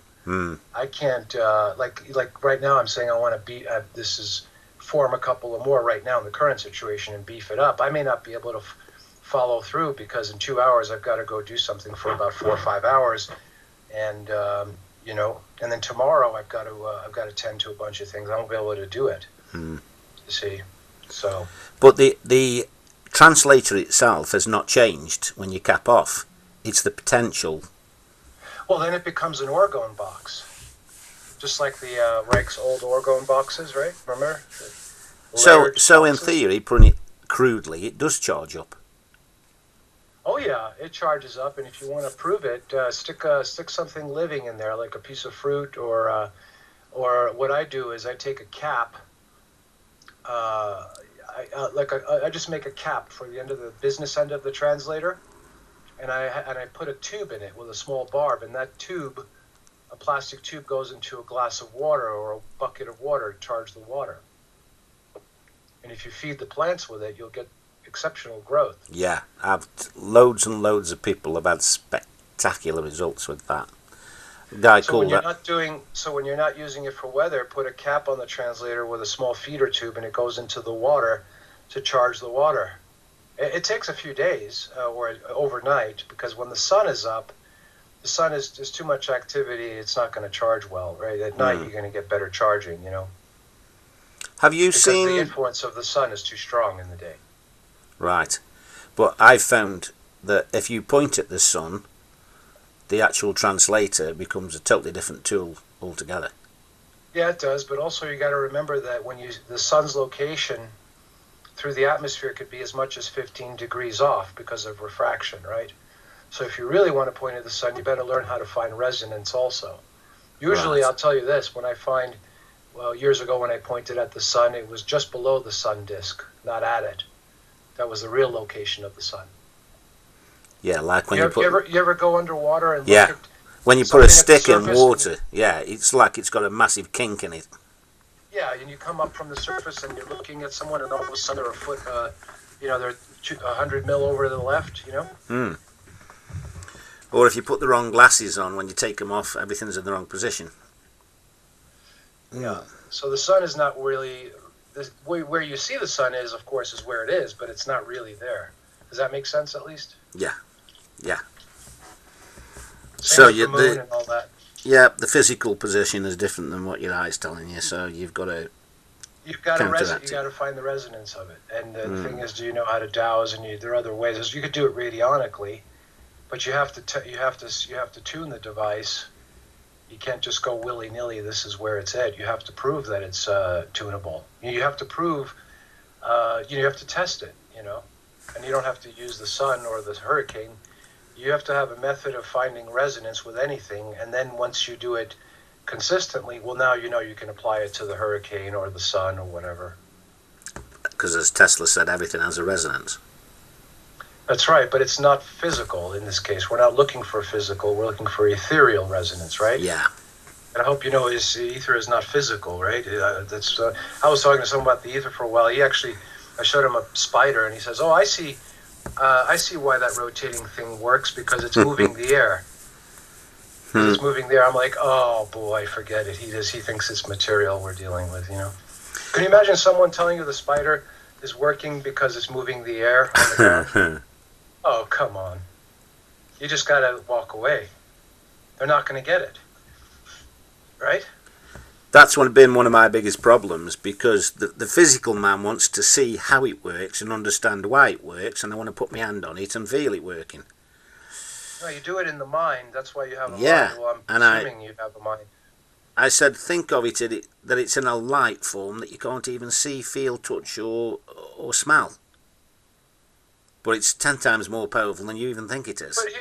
I can't like right now. I'm saying I want to beat. This is form a couple of more right now in the current situation and beef it up. I may not be able to follow through because in 2 hours I've got to go do something for about 4 or 5 hours, and and then tomorrow I've got to tend to a bunch of things. I won't be able to do it. You see, so. But the translator itself has not changed when you cap off. It's the potential. Well, then it becomes an orgone box, just like the Reich's old orgone boxes, right? Remember? So in theory, putting it crudely, it does charge up. Oh yeah, it charges up, and if you want to prove it, stick something living in there, like a piece of fruit, or what I do is I take a cap. I just make a cap for the end of the business end of the translator, and I put a tube in it with a small barb, and that tube, a plastic tube, goes into a glass of water or a bucket of water to charge the water. And if you feed the plants with it, you'll get exceptional growth. Yeah, loads and loads of people have had spectacular results with that. So when you're not using it for weather, put a cap on the translator with a small feeder tube, and it goes into the water to charge the water. It takes a few days or overnight, because when the sun is up, the sun is too much activity. It's not going to charge well, right? At night, you're going to get better charging, you know. Have you because seen the influence of the sun is too strong in the day? Right, but I've found that if you point at the sun, the actual translator becomes a totally different tool altogether. Yeah, it does, but also you got to remember that the sun's location through the atmosphere could be as much as 15 degrees off because of refraction, right? So if you really want to point at the sun, you better learn how to find resonance also. Usually, Right. I'll tell you this, years ago when I pointed at the sun, it was just below the sun disk, not at it. That was the real location of the sun. Yeah, like when you ever go underwater and look at when you put a something at the stick in surface water, it's like it's got a massive kink in it. Yeah, and you come up from the surface and you're looking at someone, and all of a sudden they're a foot, they're 100 mil over to the left, you know? Or if you put the wrong glasses on, when you take them off, everything's in the wrong position. Yeah. So the sun is not really where you see the sun is, of course, is where it is, but it's not really there. Does that make sense, at least? Yeah. Same So with the moon and all that. Yeah, the physical position is different than what your eye's telling you, so you've got to find the resonance of it. And the thing is, do you know how to dowse? And there are other ways. You could do it radionically, but you have to tune the device. You can't just go willy-nilly, this is where it's at. You have to prove that it's tunable. You have to prove, you have to test it, you know. And you don't have to use the sun or the hurricane. You have to have a method of finding resonance with anything, and then once you do it consistently, well, now you know you can apply it to the hurricane or the sun or whatever. Because as Tesla said, everything has a resonance. That's right, but it's not physical in this case. We're not looking for physical, we're looking for ethereal resonance, right? Yeah. And I hope you know ether is not physical, right? I was talking to someone about the ether for a while. I showed him a spider, and he says, "Oh, I see why that rotating thing works, because it's moving the air. It's moving the air." I'm like, "Oh boy, forget it. He thinks it's material we're dealing with, you know." Can you imagine someone telling you the spider is working because it's moving the air on the ground? Oh, come on. You just got to walk away. They're not going to get it. Right? That's been one of my biggest problems, because the physical man wants to see how it works and understand why it works, and I want to put my hand on it and feel it working. No, you do it in the mind. That's why you have a mind. Well, I'm assuming you have a mind. I said, think of it that it's in a light form that you can't even see, feel, touch, or smell. But it's 10 times more powerful than you even think it is. But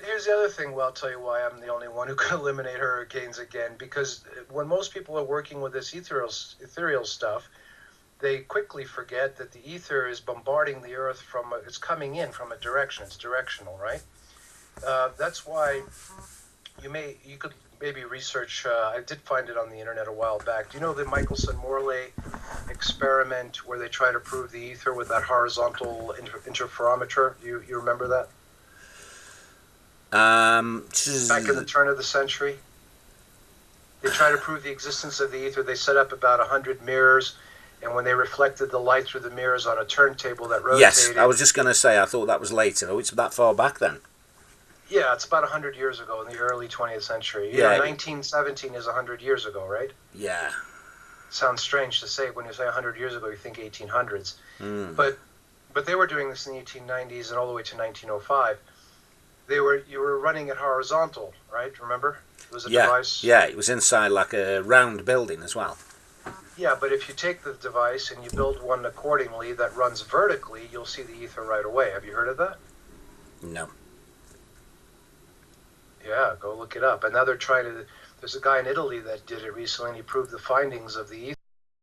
here's the other thing. Well, I'll tell you why I'm the only one who can eliminate hurricanes again. Because when most people are working with this ethereal stuff, they quickly forget that the ether is bombarding the Earth it's coming in from a direction. It's directional, right? That's why you could maybe research. I did find it on the internet a while back. Do you know the Michelson-Morley experiment where they try to prove the ether with that horizontal interferometer? You remember that? Back in the turn of the century, they try to prove the existence of the ether. They set up about 100 mirrors, and when they reflected the light through the mirrors on a turntable that rotated. Yes, I was just going to say, I thought that was later. Oh, it's that far back then. Yeah, it's about 100 years ago in the early 20th century. You Yeah. know, 1917 is 100 years ago, right? Yeah. Sounds strange to say. When you say 100 years ago, you think 1800s. Mm. But they were doing this in the 1890s and all the way to 1905. You were running it horizontal, right? Remember? It was a device. Yeah, it was inside like a round building as well. Yeah, but if you take the device and you build one accordingly that runs vertically, you'll see the ether right away. Have you heard of that? No. Yeah, go look it up. And now they're trying to. There's a guy in Italy that did it recently, and he proved the findings of the ether.